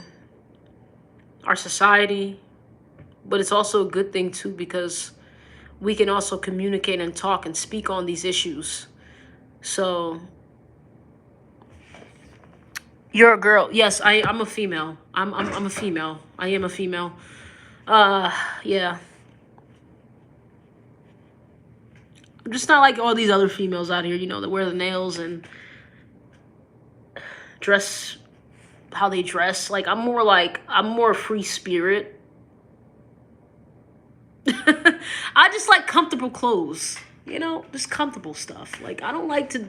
S1: our society, but it's also a good thing too because we can also communicate and talk and speak on these issues. So you're a girl. Yes, I'm a female. I'm a female. I am a female. Yeah. I'm just not like all these other females out here, that wear the nails and dress how they dress. Like I'm more free spirit. I just like comfortable clothes, just comfortable stuff. Like I don't like to.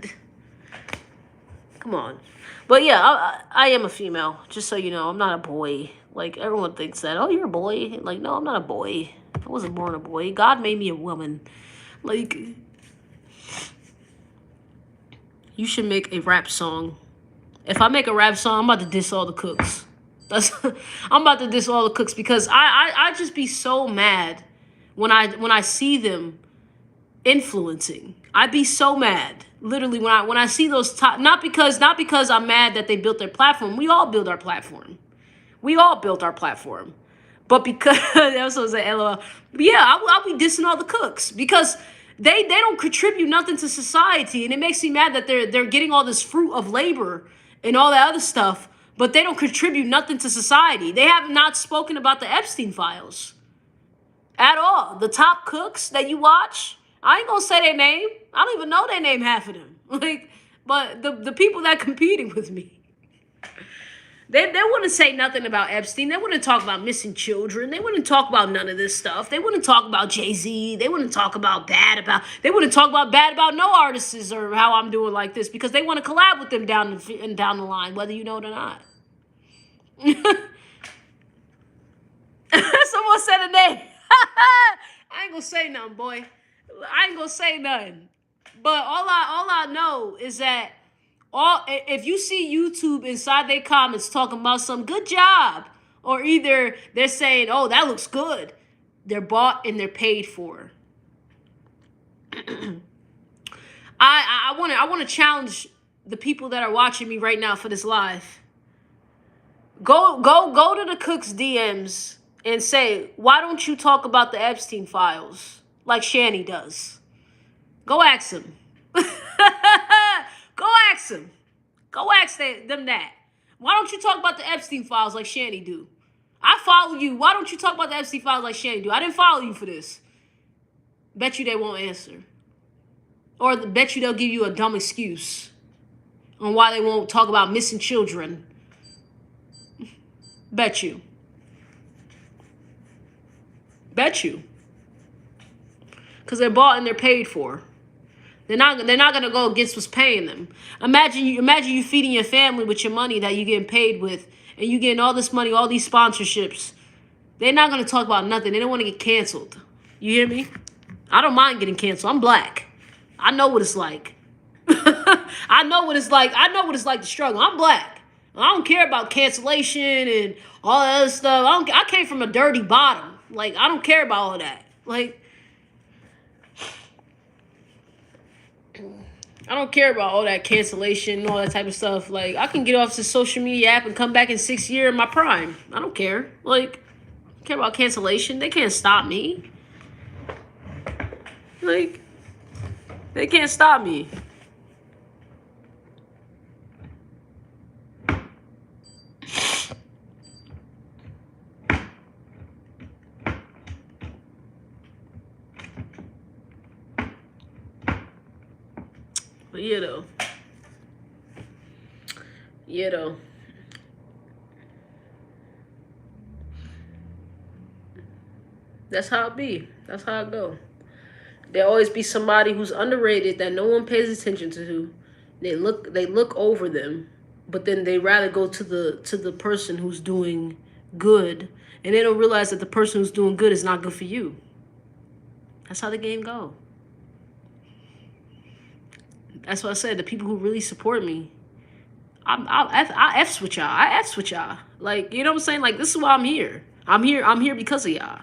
S1: Come on, but yeah, I am a female. Just so you know, I'm not a boy. Like everyone thinks that. Oh, you're a boy. Like no, I'm not a boy. I wasn't born a boy. God made me a woman. Like you should make a rap song. If I make a rap song, I'm about to diss all the cooks. I'm about to diss all the cooks because I just be so mad when I see them influencing. I'd be so mad. Literally when I see those top, not because I'm mad that they built their platform. We all build our platform. We all built our platform. But because that was a LOL. But yeah, I'll be dissing all the cooks because they don't contribute nothing to society, and it makes me mad that they're getting all this fruit of labor and all that other stuff, but they don't contribute nothing to society. They have not spoken about the Epstein files at all. The top cooks that you watch, I ain't gonna say their name. I don't even know their name, half of them. Like, but the people that competing with me, they wouldn't say nothing about Epstein. They wouldn't talk about missing children. They wouldn't talk about none of this stuff. They wouldn't talk about Jay-Z. They wouldn't talk about they wouldn't talk about bad about no artists or how I'm doing like this because they want to collab with them down the line, whether you know it or not. Someone said a name. I ain't gonna say nothing, boy. I ain't gonna say nothing. But all I know is that if you see YouTube inside their comments talking about some good job, or either they're saying, "Oh, that looks good," they're bought and they're paid for. I want to challenge the people that are watching me right now for this live. Go to the cook's DMs and say, "Why don't you talk about the Epstein files like Shanny does?" Go ask him. Go ask him. Go ask them that. Why don't you talk about the Epstein files like Shanny do? I follow you. Why don't you talk about the Epstein files like Shanny do? I didn't follow you for this. Bet you they won't answer. Or bet you they'll give you a dumb excuse on why they won't talk about missing children. Bet you. Bet you. Because they're bought and they're paid for. They're not gonna go against what's paying them. Imagine you feeding your family with your money that you're getting paid with, and you getting all this money, all these sponsorships. They're not gonna talk about nothing. They don't want to get canceled. You hear me? I don't mind getting canceled. I'm black. I know what it's like. I know what it's like. I know what it's like to struggle. I'm black. I don't care about cancellation and all that other stuff. I came from a dirty bottom. Like I don't care about all that. Like. I don't care about all that cancellation and all that type of stuff. Like, I can get off this social media app and come back in 6 years in my prime. I don't care. Like, I care about cancellation. They can't stop me. Like, they can't stop me. You know. You know. That's how it be. That's how it go. There always be somebody who's underrated that no one pays attention to. They look over them, but then they rather go to the person who's doing good, and they don't realize that the person who's doing good is not good for you. That's how the game go. That's what I said. The people who really support me, I F's with y'all. I F's with y'all. Like, you know what I'm saying? Like, this is why I'm here. I'm here because of y'all.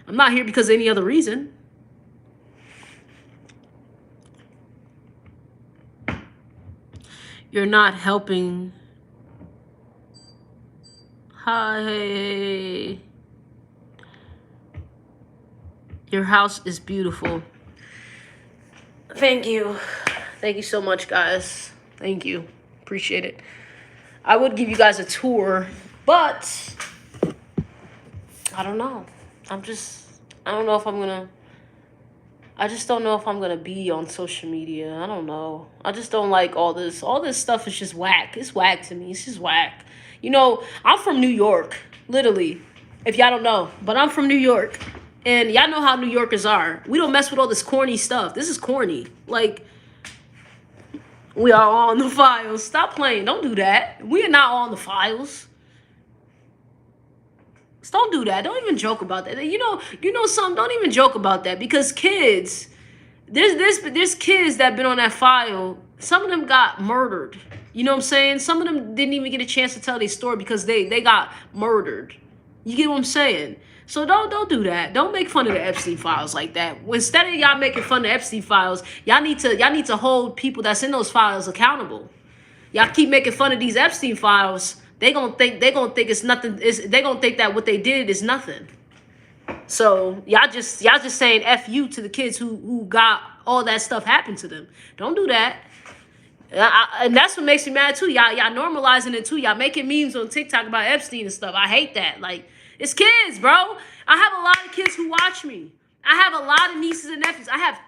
S1: I'm not here because of any other reason. You're not helping. Hi. Your house is beautiful. Thank you. Thank you so much, guys. Thank you. Appreciate it. I would give you guys a tour, but I don't know. I don't know if I'm gonna. I just don't know if I'm gonna be on social media. I don't know. I just don't like all this. All this stuff is just whack. It's whack to me. It's just whack. You know, I'm from New York, literally. If y'all don't know, but I'm from New York, and y'all know how New Yorkers are. We don't mess with all this corny stuff. This is corny. Like, we are all on the files. Stop playing. Don't do that. We are not all on the files. Don't do that. Don't even joke about that. You know something. Don't even joke about that, because kids, there's kids that have been on that file. Some of them got murdered. You know what I'm saying? Some of them didn't even get a chance to tell their story because they got murdered. You get what I'm saying? So don't do that. Don't make fun of the Epstein files like that. Instead of y'all making fun of the Epstein files, y'all need to hold people that's in those files accountable. Y'all keep making fun of these Epstein files. They gonna think it's nothing. They gonna think that what they did is nothing. So y'all just saying F you to the kids who got all that stuff happen to them. Don't do that. And that's what makes me mad too. Y'all normalizing it too. Y'all making memes on TikTok about Epstein and stuff. I hate that. Like, it's kids, bro. I have a lot of kids who watch me. I have a lot of nieces and nephews. I have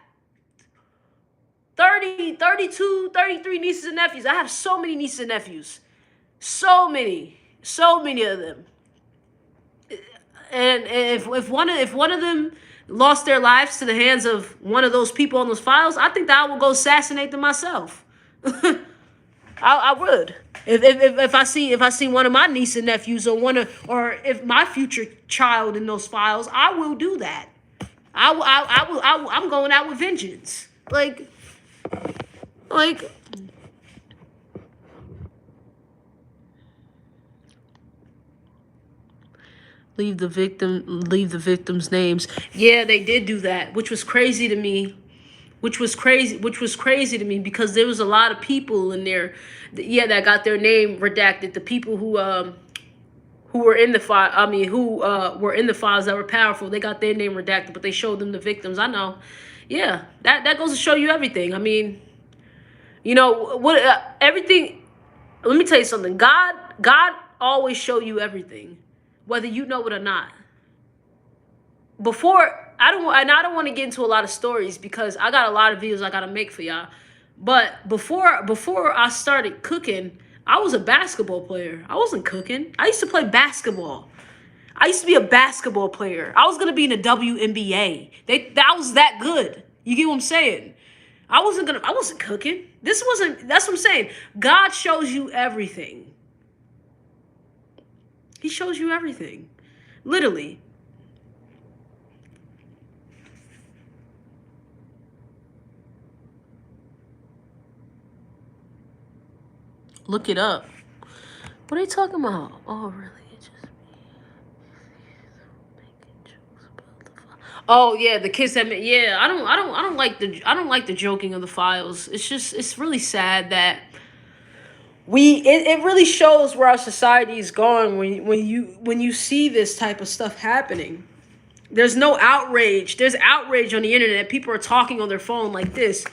S1: 30, 32, 33 nieces and nephews. I have so many nieces and nephews. So many of them. And if one of them lost their lives to the hands of one of those people on those files, I think that I will go assassinate them myself. I would. If I see one of my nieces and nephews or if my future child in those files, I will do that. I'm going out with vengeance. Like. Leave the victims' names. Yeah, they did do that, which was crazy to me. Which was crazy to me, because there was a lot of people in there, that got their name redacted. The people who were in the file, who were in the files that were powerful, they got their name redacted, but they showed them the victims. I know. Yeah, that goes to show you everything. I mean, you know what? Everything. Let me tell you something. God always show you everything, whether you know it or not. I don't want to get into a lot of stories because I got a lot of videos I got to make for y'all. But before I started cooking, I was a basketball player. I wasn't cooking. I used to play basketball. I used to be a basketball player. I was going to be in the WNBA. That was that good. You get what I'm saying? I wasn't cooking. That's what I'm saying. God shows you everything. He shows you everything. Literally. Look it up. What are you talking about? Oh, really? It just making jokes about the files. Oh yeah, the kids that I don't like the joking of the files. It's really sad that it really shows where our society is going when you see this type of stuff happening. There's no outrage. There's outrage on the internet. People are talking on their phone like this.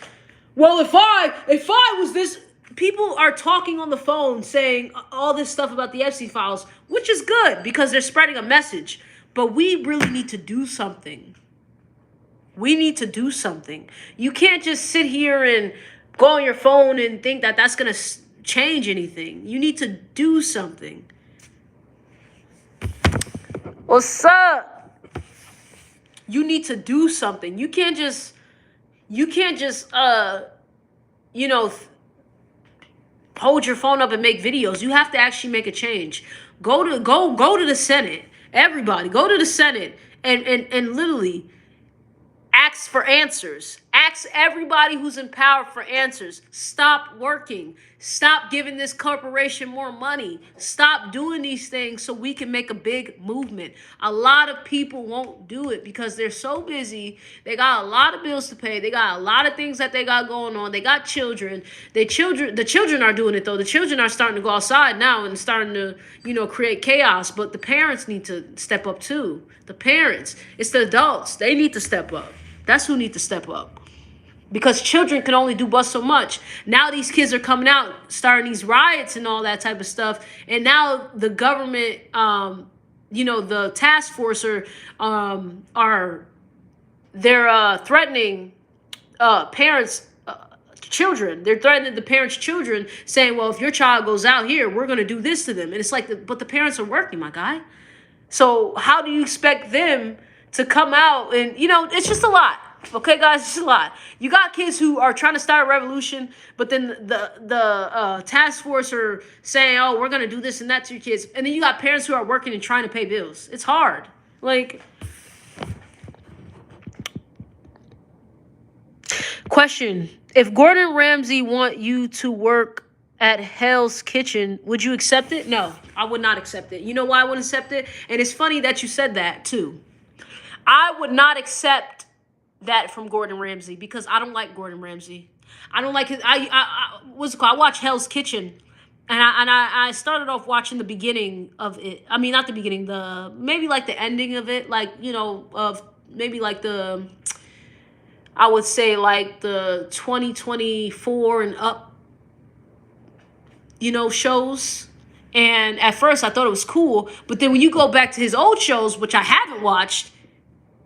S1: Well, if I was this. People are talking on the phone saying all this stuff about the Epstein files, which is good because they're spreading a message. But we really need to do something. We need to do something. You can't just sit here and go on your phone and think that that's going to change anything. You need to do something. What's up? You need to do something. You can't just you know, hold your phone up and make videos. You have to actually make a change. Go to the Senate. Everybody, go to the Senate and literally ask for answers. Ask everybody who's in power for answers. Stop working. Stop giving this corporation more money. Stop doing these things so we can make a big movement. A lot of people won't do it because they're so busy. They got a lot of bills to pay. They got a lot of things that they got going on. They got children. The children are doing it though. The children are starting to go outside now and starting to, create chaos. But the parents need to step up too. The parents. It's the adults. They need to step up. That's who need to step up. Because children can only do but so much. Now these kids are coming out, starting these riots and all that type of stuff. And now the government, the task force they're threatening parents, children. They're threatening the parents' children, saying, well, if your child goes out here, we're going to do this to them. And it's like, but the parents are working, my guy. So how do you expect them to come out? And, it's just a lot. Okay, guys, it's a lot. You got kids who are trying to start a revolution, but then the task force are saying, oh, we're going to do this and that to your kids. And then you got parents who are working and trying to pay bills. It's hard. Question. If Gordon Ramsay want you to work at Hell's Kitchen, would you accept it? No, I would not accept it. You know why I wouldn't accept it? And it's funny that you said that, too. I would not accept that from Gordon Ramsay because I don't like Gordon Ramsay. I don't like his. What's it called? I watch Hell's Kitchen, and I started off watching the beginning of it. I mean, not the beginning. Maybe like the ending of it. Of maybe like I would say like the 2024 and up. Shows. And at first I thought it was cool, but then when you go back to his old shows, which I haven't watched,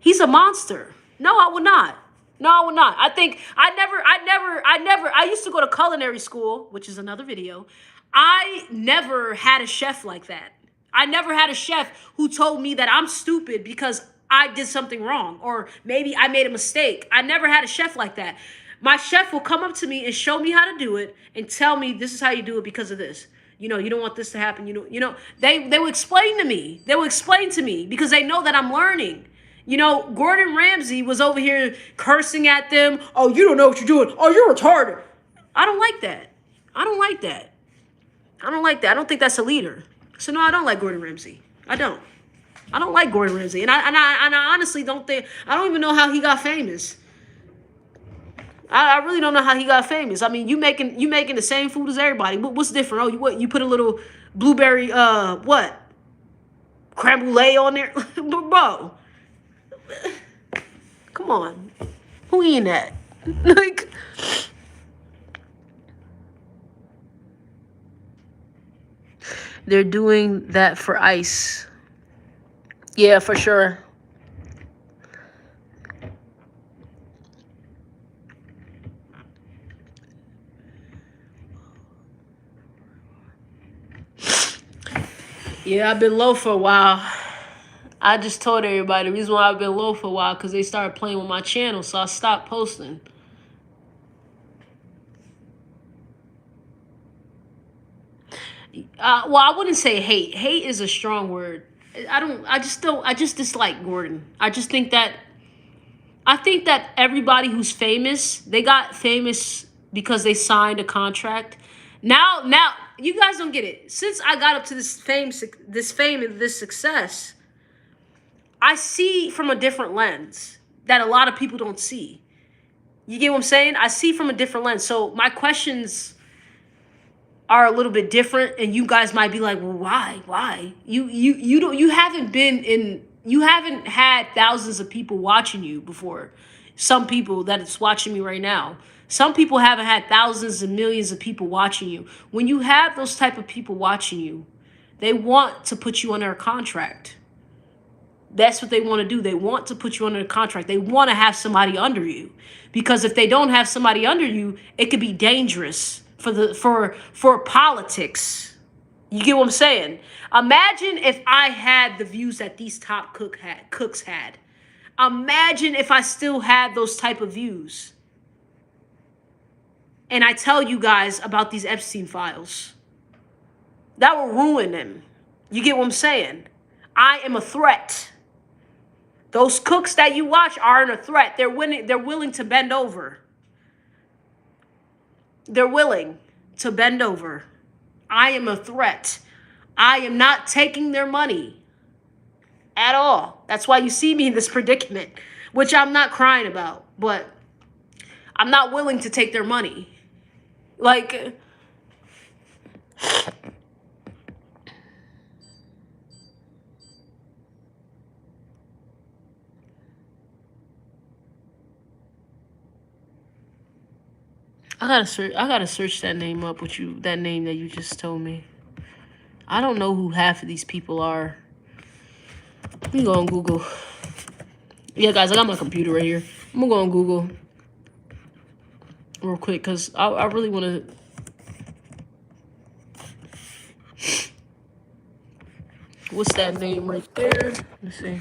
S1: he's a monster. No, I would not. No, I would not. I used to go to culinary school, which is another video. I never had a chef like that. I never had a chef who told me that I'm stupid because I did something wrong or maybe I made a mistake. I never had a chef like that. My chef will come up to me and show me how to do it and tell me this is how you do it because of this. You don't want this to happen. They will explain to me. They will explain to me because they know that I'm learning. Gordon Ramsay was over here cursing at them. Oh, you don't know what you're doing. Oh, you're retarded. I don't like that. I don't like that. I don't think that's a leader. So no, I don't like Gordon Ramsay. I don't like Gordon Ramsay. And I honestly don't think, I don't even know how he got famous. I really don't know how he got famous. I mean, you making the same food as everybody. What's different? Oh, you put a little blueberry, creme brulee on there? Bro. Come on. Who eating that? They're doing that for ICE. Yeah, for sure. Yeah, I've been low for a while. I just told everybody the reason why I've been low for a while because they started playing with my channel, so I stopped posting. Well, I wouldn't say hate. Hate is a strong word. I just dislike Gordon. I think that everybody who's famous, they got famous because they signed a contract. Now, you guys don't get it. Since I got up to this fame and this success, I see from a different lens that a lot of people don't see. You get what I'm saying? I see from a different lens. So my questions are a little bit different, and you guys might be like, well, why? Why? You haven't had thousands of people watching you before. Some people that it's watching me right now. Some people haven't had thousands and millions of people watching you. When you have those type of people watching you, they want to put you under a contract. That's what they want to do. They want to put you under a contract. They want to have somebody under you, because if they don't have somebody under you, it could be dangerous for politics. You get what I'm saying? Imagine if I had the views that these top cooks had. Imagine if I still had those type of views. And I tell you guys about these Epstein files. That will ruin them. You get what I'm saying? I am a threat. Those cooks that you watch aren't a threat. They're willing to bend over. They're willing to bend over. I am a threat. I am not taking their money at all. That's why you see me in this predicament, which I'm not crying about, but I'm not willing to take their money. Like, I gotta search that name up with you. That name that you just told me. I don't know who half of these people are. Let me go on Google. Yeah, guys, I got my computer right here. I'm gonna go on Google real quick because I really want to. What's that name right there? Let's see.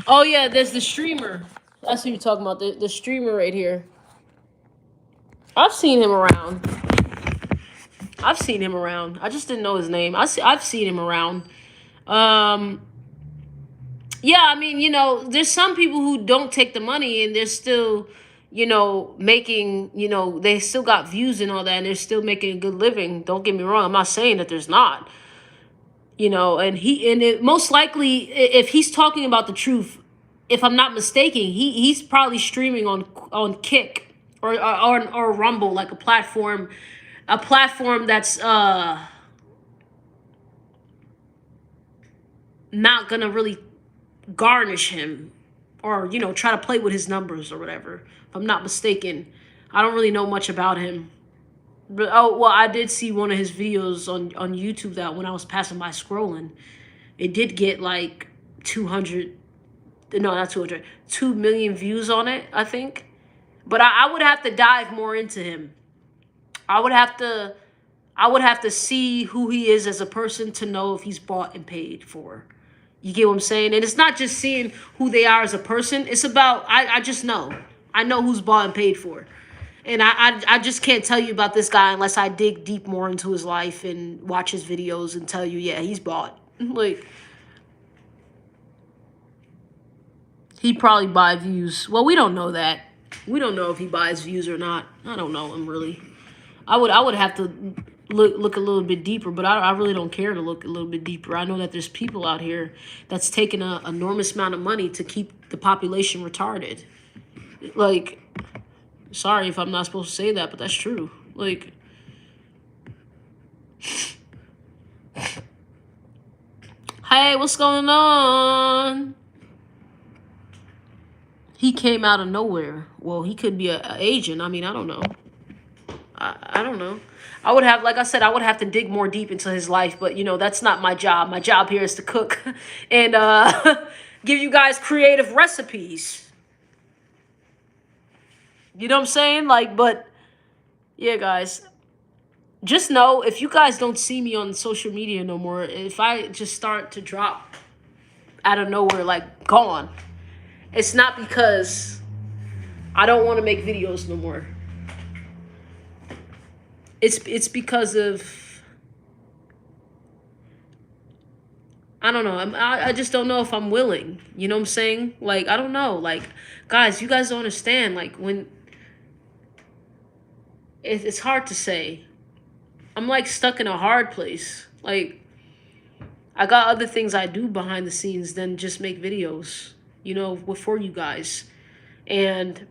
S1: Oh yeah, there's the streamer. That's who you're talking about. The streamer right here. I've seen him around. I've seen him around. I just didn't know his name. I've seen him around. Yeah, I mean, there's some people who don't take the money and they're still, making, they still got views and all that, and they're still making a good living. Don't get me wrong. I'm not saying that there's not. And it, most likely, if he's talking about the truth, if I'm not mistaken, he's probably streaming on Kick or Rumble, like a platform that's not gonna really garnish him or try to play with his numbers or whatever. If I'm not mistaken, I don't really know much about him. But I did see one of his videos on YouTube that when I was passing by scrolling, it did get like 200, no, not 200, 2 million views on it, I think. But I would have to dive more into him. I would have to see who he is as a person to know if he's bought and paid for. You get what I'm saying? And it's not just seeing who they are as a person. It's about, I just know. I know who's bought and paid for. And I just can't tell you about this guy unless I dig deep more into his life and watch his videos and tell you, yeah, he's bought. Like, he probably buy views. Well, we don't know that. We don't know if he buys views or not. I don't know him really. I would have to look a little bit deeper, but I really don't care to look a little bit deeper. I know that there's people out here that's taking an enormous amount of money to keep the population retarded. Like, sorry if I'm not supposed to say that, but that's true. Like, hey, what's going on? He came out of nowhere. Well, he could be an agent. I mean, I don't know. I don't know. I would have, like I said, I would have to dig more deep into his life, but that's not my job. My job here is to cook and give you guys creative recipes. You know what I'm saying? Like, but yeah, guys, just know if you guys don't see me on social media no more, if I just start to drop out of nowhere, like gone, it's not because I don't want to make videos no more. It's because of, I don't know. I just don't know if I'm willing. You know what I'm saying? Like, I don't know. Like, guys, you guys don't understand. Like, when it's hard to say. I'm like stuck in a hard place. Like, I got other things I do behind the scenes than just make videos, for you guys. And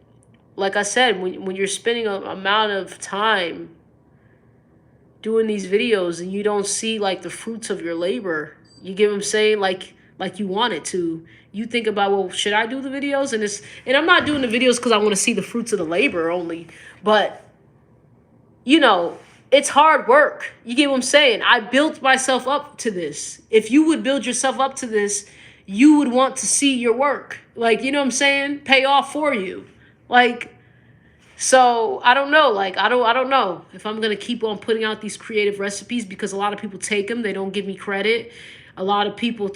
S1: like I said, when you're spending an amount of time doing these videos and you don't see like the fruits of your labor, you get what I'm saying? Like, like you want it to. You think about, well, should I do the videos? And I'm not doing the videos because I want to see the fruits of the labor only, but it's hard work. You get what I'm saying? I built myself up to this. If you would build yourself up to this, you would want to see your work, like, you know what I'm saying, pay off for you. Like, so I don't know. Like, I don't know if I'm gonna keep on putting out these creative recipes, because a lot of people take them. They don't give me credit. A lot of people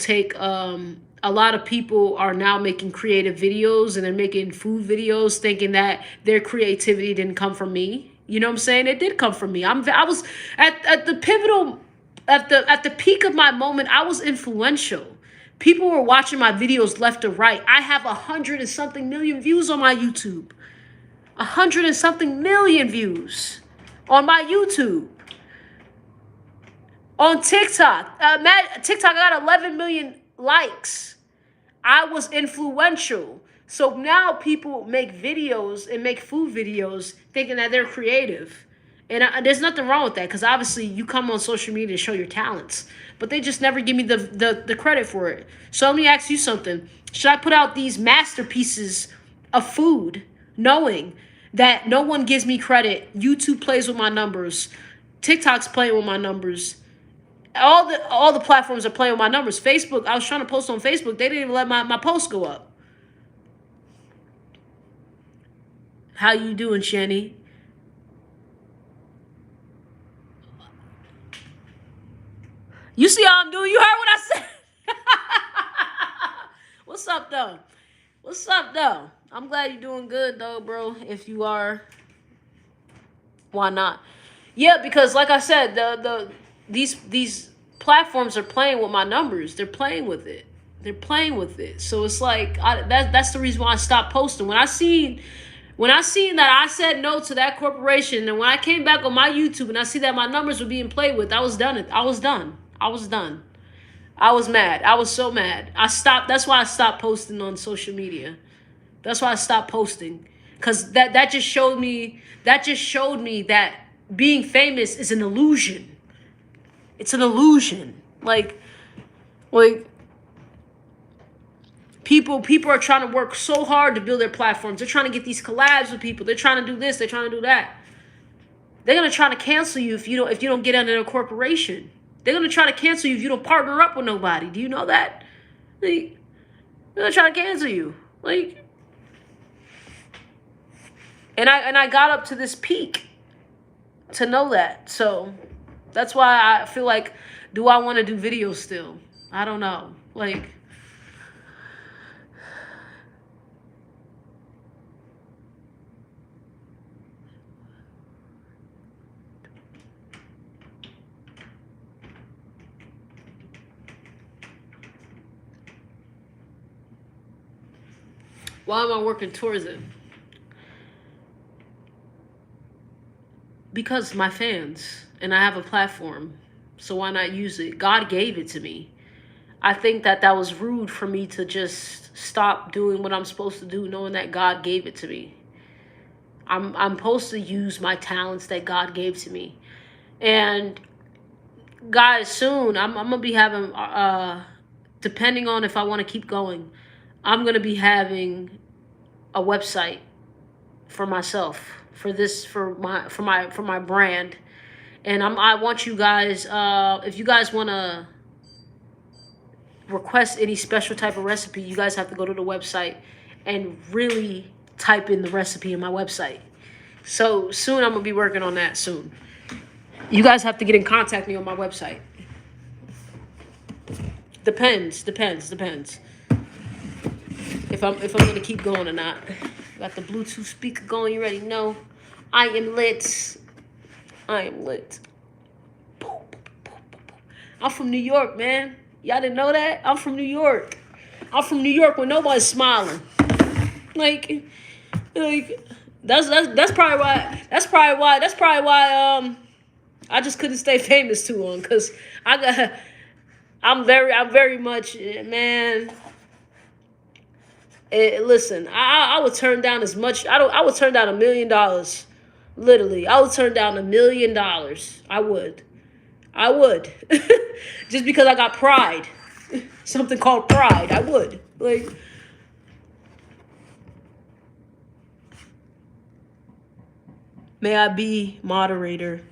S1: a lot of people are now making creative videos, and they're making food videos thinking that their creativity didn't come from me. You know what I'm saying? It did come from me. I was at the pivotal, at the peak of my moment. I was influential. People were watching my videos left to right. I have 100 and something million views on my YouTube. 100 and something million views on my YouTube. On TikTok, TikTok got 11 million likes. I was influential. So now people make videos and make food videos thinking that they're creative. And there's nothing wrong with that, because obviously you come on social media to show your talents. But they just never give me the credit for it. So let me ask you something. Should I put out these masterpieces of food knowing that no one gives me credit? YouTube plays with my numbers. TikTok's playing with my numbers. All the platforms are playing with my numbers. Facebook, I was trying to post on Facebook. They didn't even let my post go up. How you doing, Shanny? You see how I'm doing? You heard what I said? What's up, though? What's up, though? I'm glad you're doing good, though, bro. If you are, why not? Yeah, because like I said, these platforms are playing with my numbers. They're playing with it. They're playing with it. So it's like that's the reason why I stopped posting. When I seen that I said no to that corporation, and when I came back on my YouTube and I see that my numbers were being played with, I was done. I was done. I was done. I was mad. I was so mad. I stopped. That's why I stopped posting on social media. That's why I stopped posting. Because that just showed me that being famous is an illusion. It's an illusion. Like people are trying to work so hard to build their platforms. They're trying to get these collabs with people. They're trying to do this. They're trying to do that. They're gonna try to cancel you if you don't get under a corporation. They're gonna try to cancel you if you don't partner up with nobody. Do you know that? They're gonna try to cancel you. And I got up to this peak to know that. So that's why I feel like, do I want to do videos still? I don't know. Why am I working towards it? Because my fans, and I have a platform, so why not use it? God gave it to me. I think that was rude for me to just stop doing what I'm supposed to do, knowing that God gave it to me. I'm supposed to use my talents that God gave to me. And guys, soon I'm gonna be having, depending on if I want to keep going, I'm gonna be having a website for myself, for my brand. And I want you guys, if you guys want to request any special type of recipe, you guys have to go to the website and really type in the recipe in my website. So soon I'm gonna be working on that soon. You guys have to get in contact with me on my website. Depends. If I'm gonna keep going or not. Got the Bluetooth speaker going. You already know. I am lit. I'm from New York, man. Y'all didn't know that? I'm from New York. I'm from New York when nobody's smiling. Like that's probably why I just couldn't stay famous too long, because I'm very much, man. Listen, I would turn down as much. I would turn down $1 million. Literally, I would turn down $1 million. I would, just because I got pride. something called pride. I would. Like, may I be moderator?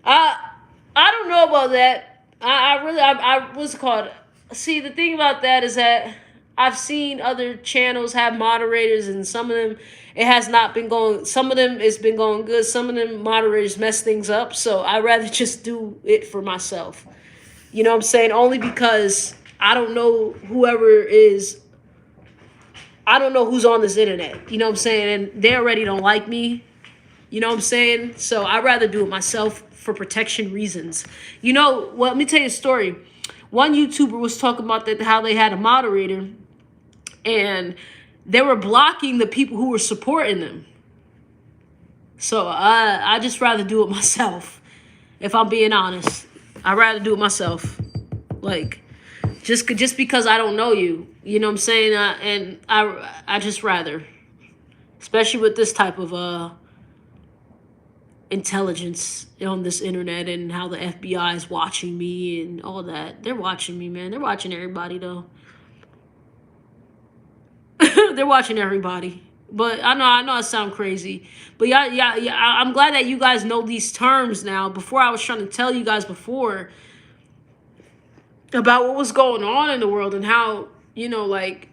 S1: I don't know about that. I really I what's it called? See, the thing about that is that I've seen other channels have moderators, and some of them it has not been going. Some of them it's been going good. Some of them moderators mess things up. So I rather just do it for myself. You know what I'm saying? Only because I don't know whoever is. I don't know who's on this internet. You know what I'm saying? And they already don't like me. You know what I'm saying? So I'd rather do it myself for protection reasons. You know, well, let me tell you a story. One YouTuber was talking about that how they had a moderator and they were blocking the people who were supporting them. So I just rather do it myself. If I'm being honest, I'd rather do it myself. Like, just because I don't know you, you know what I'm saying? And I just rather, especially with this type of intelligence on this internet and how the FBI is watching me and all that. They're watching me, man. They're watching everybody, though. They're watching everybody. But I know I sound crazy. But yeah, I'm glad that you guys know these terms now. Before, I was trying to tell you guys before about what was going on in the world and how, you know, like,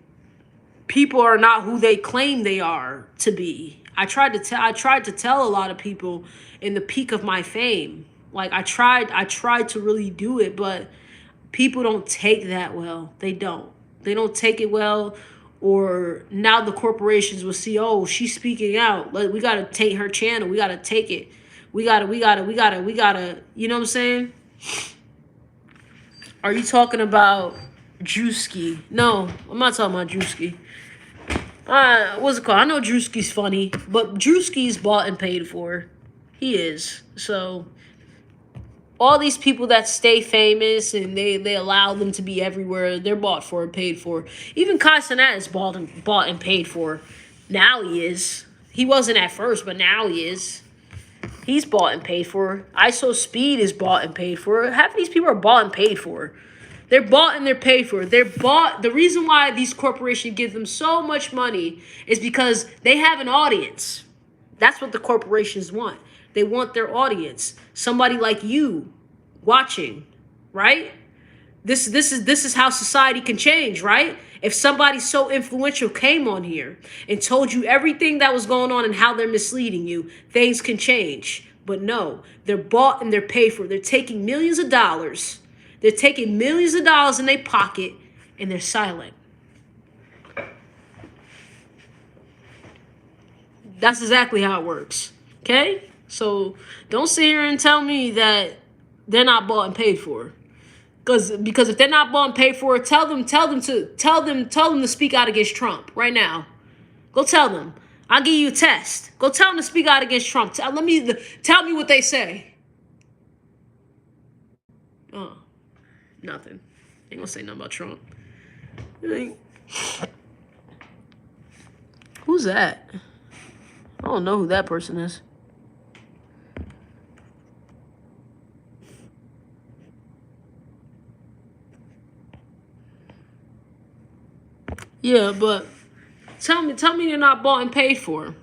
S1: people are not who they claim they are to be. I tried to tell a lot of people in the peak of my fame. Like, I tried to really do it, but people don't take that well. They don't take it well. Or now the corporations will see, oh, she's speaking out. Like, we gotta take her channel. We gotta take it. We gotta, you know what I'm saying? Are you talking about Drewski? No, I'm not talking about Drewski. What's it called? I know Drewski's funny, but Drewski's bought and paid for. He is. So all these people that stay famous and they allow them to be everywhere, they're bought for and paid for. Even Kai Cenat is bought and paid for. Now he is. He wasn't at first, but now he is. He's bought and paid for. ISO Speed is bought and paid for. Half of these people are bought and paid for. They're bought and they're paid for. They're bought. The reason why these corporations give them so much money is because they have an audience. That's what the corporations want. They want their audience. Somebody like you watching, right? This is how society can change, right? If somebody so influential came on here and told you everything that was going on and how they're misleading you, things can change. But no, they're bought and they're paid for. They're taking millions of dollars. They're taking millions of dollars in their pocket and they're silent. That's exactly how it works. Okay? So don't sit here and tell me that they're not bought and paid for. Because if they're not bought and paid for, tell them to speak out against Trump right now. Go tell them. I'll give you a test. Go tell them to speak out against Trump. Tell me what they say. Oh, nothing. Ain't gonna say nothing about Trump. Who's that? I don't know who that person is. Yeah, but tell me you're not bought and paid for.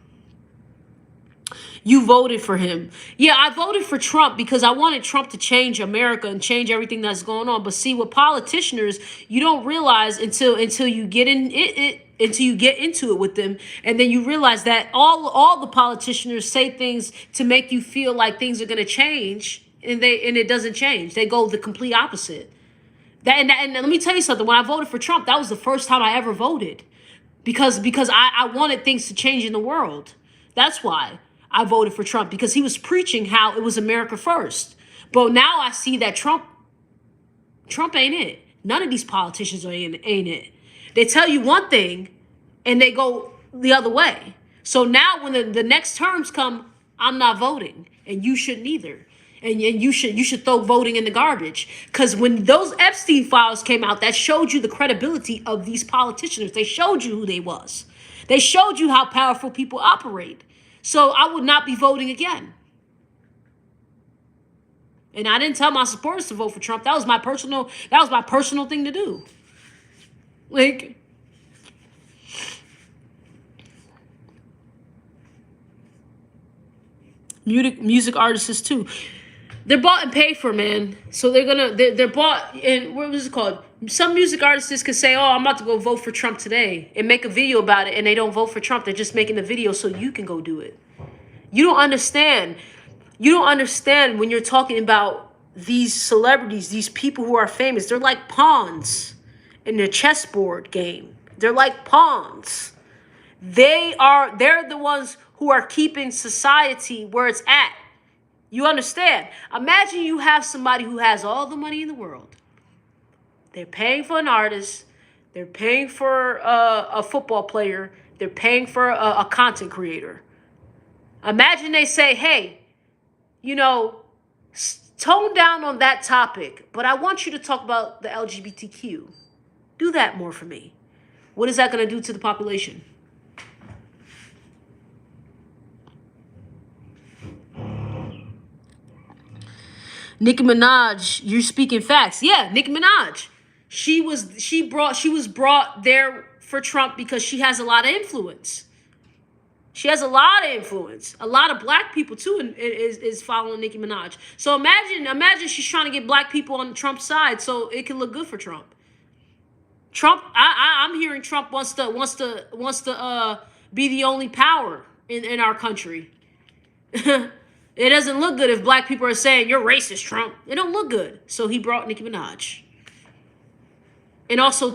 S1: You voted for him. Yeah, I voted for Trump because I wanted Trump to change America and change everything that's going on. But see, with politicians, you don't realize until you get in until you get into it with them, and then you realize that all the politicians say things to make you feel like things are going to change, and it doesn't change. They go the complete opposite. And let me tell you something. When I voted for Trump, that was the first time I ever voted because I wanted things to change in the world. That's why I voted for Trump, because he was preaching how it was America first. But now I see that Trump ain't it. None of these politicians ain't it. They tell you one thing and they go the other way. So now when the next terms come, I'm not voting, and you shouldn't either. And you should throw voting in the garbage. Because when those Epstein files came out, that showed you the credibility of these politicians. They showed you who they was. They showed you how powerful people operate. So I would not be voting again. And I didn't tell my supporters to vote for Trump. That was my personal thing to do. Like, music artists too. They're bought and paid for, man. So they're bought, and what was it called? Some music artists could say, "Oh, I'm about to go vote for Trump today," and make a video about it, and they don't vote for Trump. They're just making the video so you can go do it. You don't understand. You don't understand when you're talking about these celebrities, these people who are famous. They're like pawns in the chessboard game. They're like pawns. They're the ones who are keeping society where it's at. You understand? Imagine you have somebody who has all the money in the world. They're paying for an artist. They're paying for a football player. They're paying for a content creator. Imagine they say, hey, tone down on that topic, but I want you to talk about the LGBTQ. Do that more for me. What is that going to do to the population? Nicki Minaj, you're speaking facts. Yeah, Nicki Minaj. She was brought there for Trump because she has a lot of influence. She has a lot of influence. A lot of black people too is following Nicki Minaj. So imagine she's trying to get black people on Trump's side so it can look good for Trump. I'm hearing Trump wants to be the only power in our country. It doesn't look good if black people are saying you're racist, Trump. It don't look good. So he brought Nicki Minaj. And also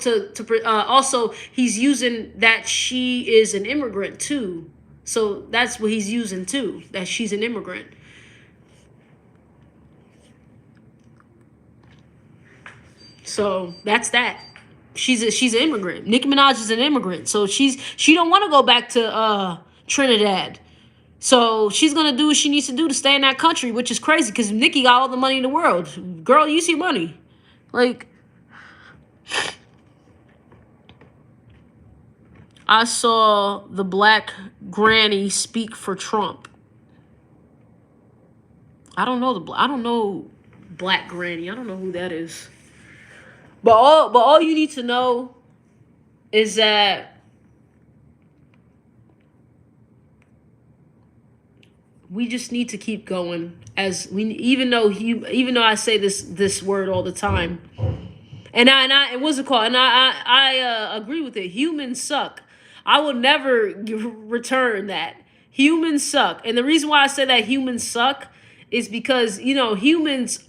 S1: also he's using that she is an immigrant too. So that's what he's using too, that she's an immigrant. So that's that. She's an immigrant. Nicki Minaj is an immigrant. So she don't want to go back to Trinidad. So she's gonna do what she needs to do to stay in that country, which is crazy because Nicki got all the money in the world. Girl, use your money. Like, I saw the black granny speak for Trump. I don't know black granny. I don't know who that is. But all you need to know is that we just need to keep going even though I say this word all the time. And what's it called? And I agree with it. Humans suck. I will never return that. Humans suck. And the reason why I say that humans suck is because, humans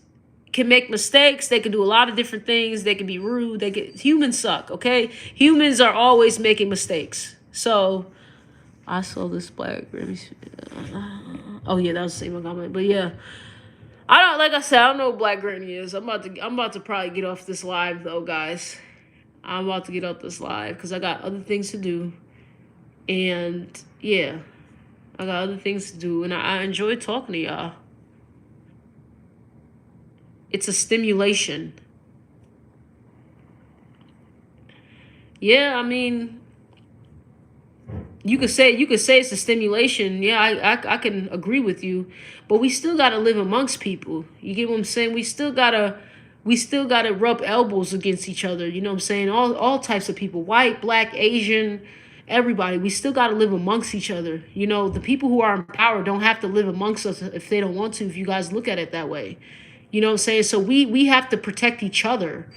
S1: can make mistakes. They can do a lot of different things. They can be rude. Humans suck, okay? Humans are always making mistakes. So I saw this black. Oh yeah, that was the same comment. But yeah. Like I said, I don't know what Black Granny is. I'm about to probably get off this live though, guys. I'm about to get off this live because I got other things to do. And yeah, I got other things to do. And I enjoy talking to y'all. It's a stimulation. Yeah, I mean, you could say it's a stimulation. Yeah, I can agree with you, but we still gotta live amongst people. You get what I'm saying? We still gotta rub elbows against each other. You know what I'm saying? All types of people, white, black, Asian, everybody. We still gotta live amongst each other. The people who are in power don't have to live amongst us if they don't want to. If you guys look at it that way, you know what I'm saying? So we have to protect each other.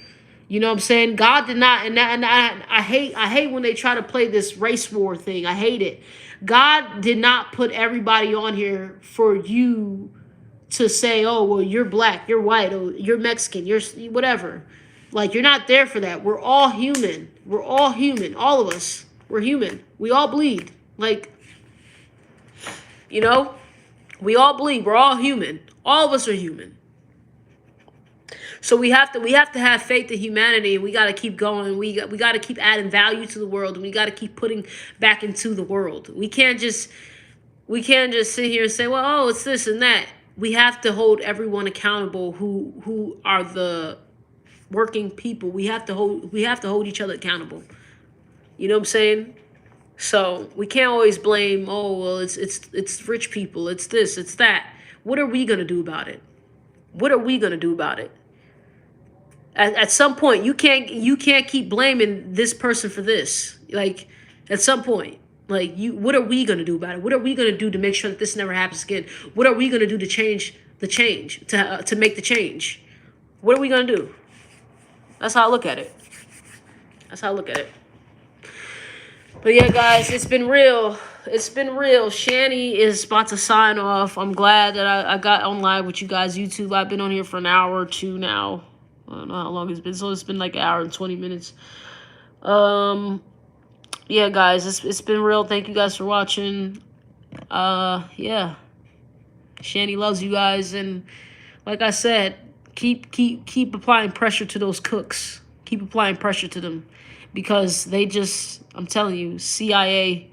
S1: You know what I'm saying? God did not, and I hate when they try to play this race war thing. I hate it. God did not put everybody on here for you to say, oh, well, you're black, you're white, or you're Mexican, you're whatever. Like, you're not there for that. We're all human. We're all human. All of us. We're human. We all bleed. Like, we all bleed. We're all human. All of us are human. So we have to have faith in humanity, and we got to keep going. We got to keep adding value to the world, and we got to keep putting back into the world. We can't just sit here and say, well, oh, it's this and that. We have to hold everyone accountable who are the working people. We have to hold each other accountable. You know what I'm saying? So we can't always blame, oh, well, it's rich people, it's this, it's that. What are we gonna do about it? What are we gonna do about it? At some point, you can't keep blaming this person for this. Like, at some point, like, what are we gonna do about it? What are we gonna do to make sure that this never happens again? What are we gonna do to change to make the change? What are we gonna do? That's how I look at it. That's how I look at it. But yeah, guys, it's been real. It's been real. Shanny is about to sign off. I'm glad that I got on live with you guys. YouTube, I've been on here for an hour or two now. I don't know how long it's been. So it's been like an hour and 20 minutes. Yeah, guys, it's been real. Thank you guys for watching. Yeah. Shanny loves you guys, and like I said, keep applying pressure to those cooks. Keep applying pressure to them, because they just, I'm telling you, CIA,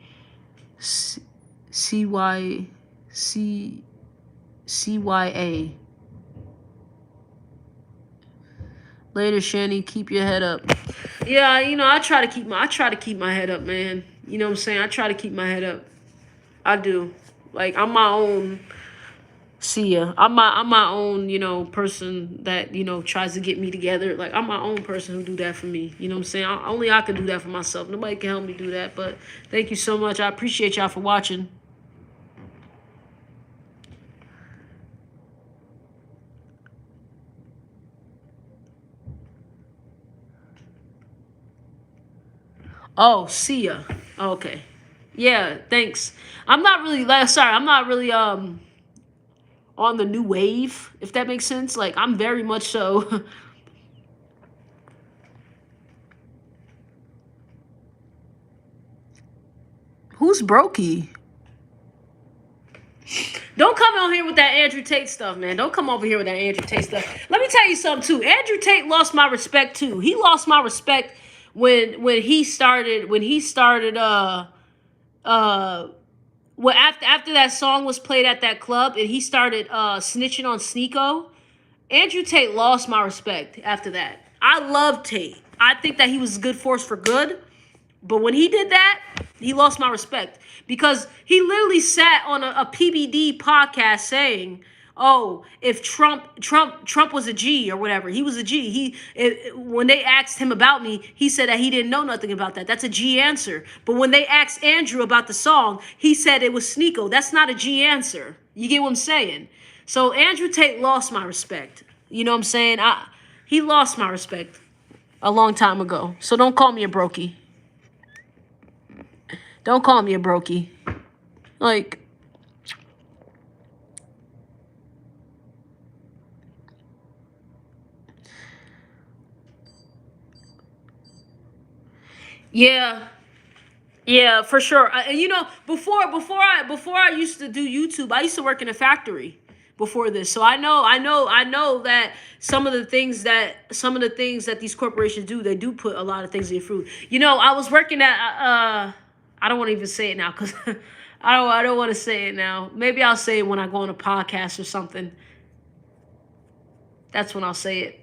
S1: CYA. Later, Shanny. Keep your head up. Yeah, I try to keep my head up, man. You know what I'm saying? I try to keep my head up. I do. Like, I'm my own. See ya. I'm my own, person that, tries to get me together. Like, I'm my own person who do that for me. You know what I'm saying? Only I can do that for myself. Nobody can help me do that. But thank you so much. I appreciate y'all for watching. Oh, see ya. Okay. Yeah, thanks. I'm not really on the new wave, if that makes sense. Like, I'm very much so. Who's Brokey? Don't come on here with that Andrew Tate stuff, man. Don't come over here with that Andrew Tate stuff. Let me tell you something, too. Andrew Tate lost my respect, too. He lost my respect when he started well, after that song was played at that club and he started snitching on Sneeko. Andrew Tate lost my respect after that. I love Tate. I think that he was a good force for good. But when he did that, he lost my respect. Because he literally sat on a PBD podcast saying, oh, if Trump was a G or whatever, he was a G. When they asked him about me, he said that he didn't know nothing about that. That's a G answer. But when they asked Andrew about the song, he said it was Sneeko. That's not a G answer. You get what I'm saying? So Andrew Tate lost my respect. You know what I'm saying? He lost my respect a long time ago. So don't call me a brokey. Don't call me a brokey. Like, yeah, for sure. Before I used to do YouTube, I used to work in a factory before this, so I know that some of the things that these corporations do, they do put a lot of things in your food. I was working at I don't want to even say it now because I don't want to say it now. Maybe I'll say it when I go on a podcast or something. That's when I'll say it.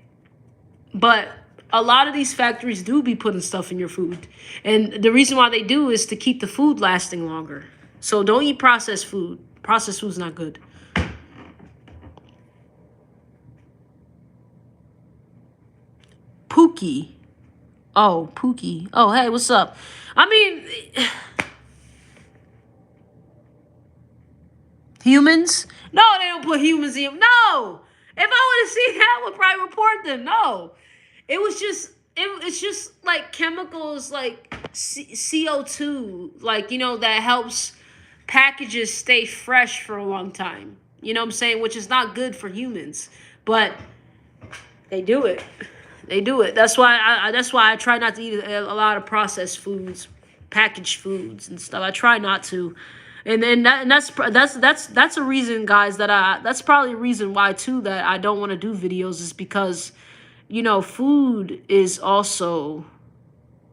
S1: But a lot of these factories do be putting stuff in your food. And the reason why they do is to keep the food lasting longer. So don't eat processed food. Processed food's not good. Pookie. Oh, Pookie. Oh, hey, what's up? I mean, humans? No, they don't put humans in. No. If I would have seen that, I would probably report them. No. It's just like chemicals like CO2, like, that helps packages stay fresh for a long time. You know what I'm saying? Which is not good for humans. But they do it. They do it. That's why I try not to eat a lot of processed foods, packaged foods and stuff. I try not to. And that's a reason, guys, that's probably a reason why too that I don't want to do videos, is because food is also,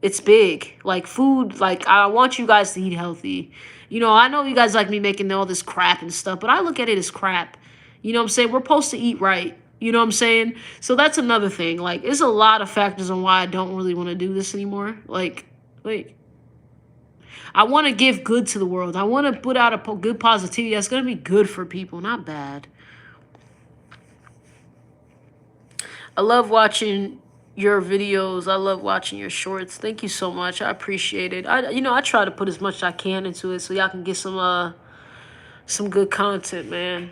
S1: it's big. Like, food, like, I want you guys to eat healthy. I know you guys like me making all this crap and stuff, but I look at it as crap. You know what I'm saying? We're supposed to eat right. You know what I'm saying? So that's another thing. Like, there's a lot of factors on why I don't really want to do this anymore. Like, I want to give good to the world. I want to put out a good positivity that's going to be good for people, not bad. I love watching your videos. I love watching your shorts. Thank you so much. I appreciate it. I try to put as much as I can into it so y'all can get some good content, man.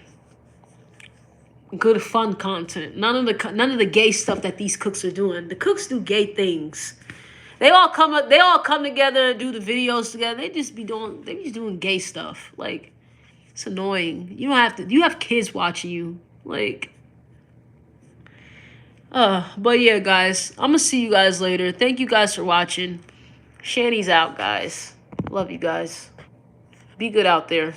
S1: Good fun content. None of the gay stuff that these cooks are doing. The cooks do gay things. They all come together and do the videos together. They just doing gay stuff. Like, it's annoying. You have kids watching you. Like, but yeah, guys, I'm gonna see you guys later. Thank you guys for watching. Shanny's out, guys. Love you guys. Be good out there.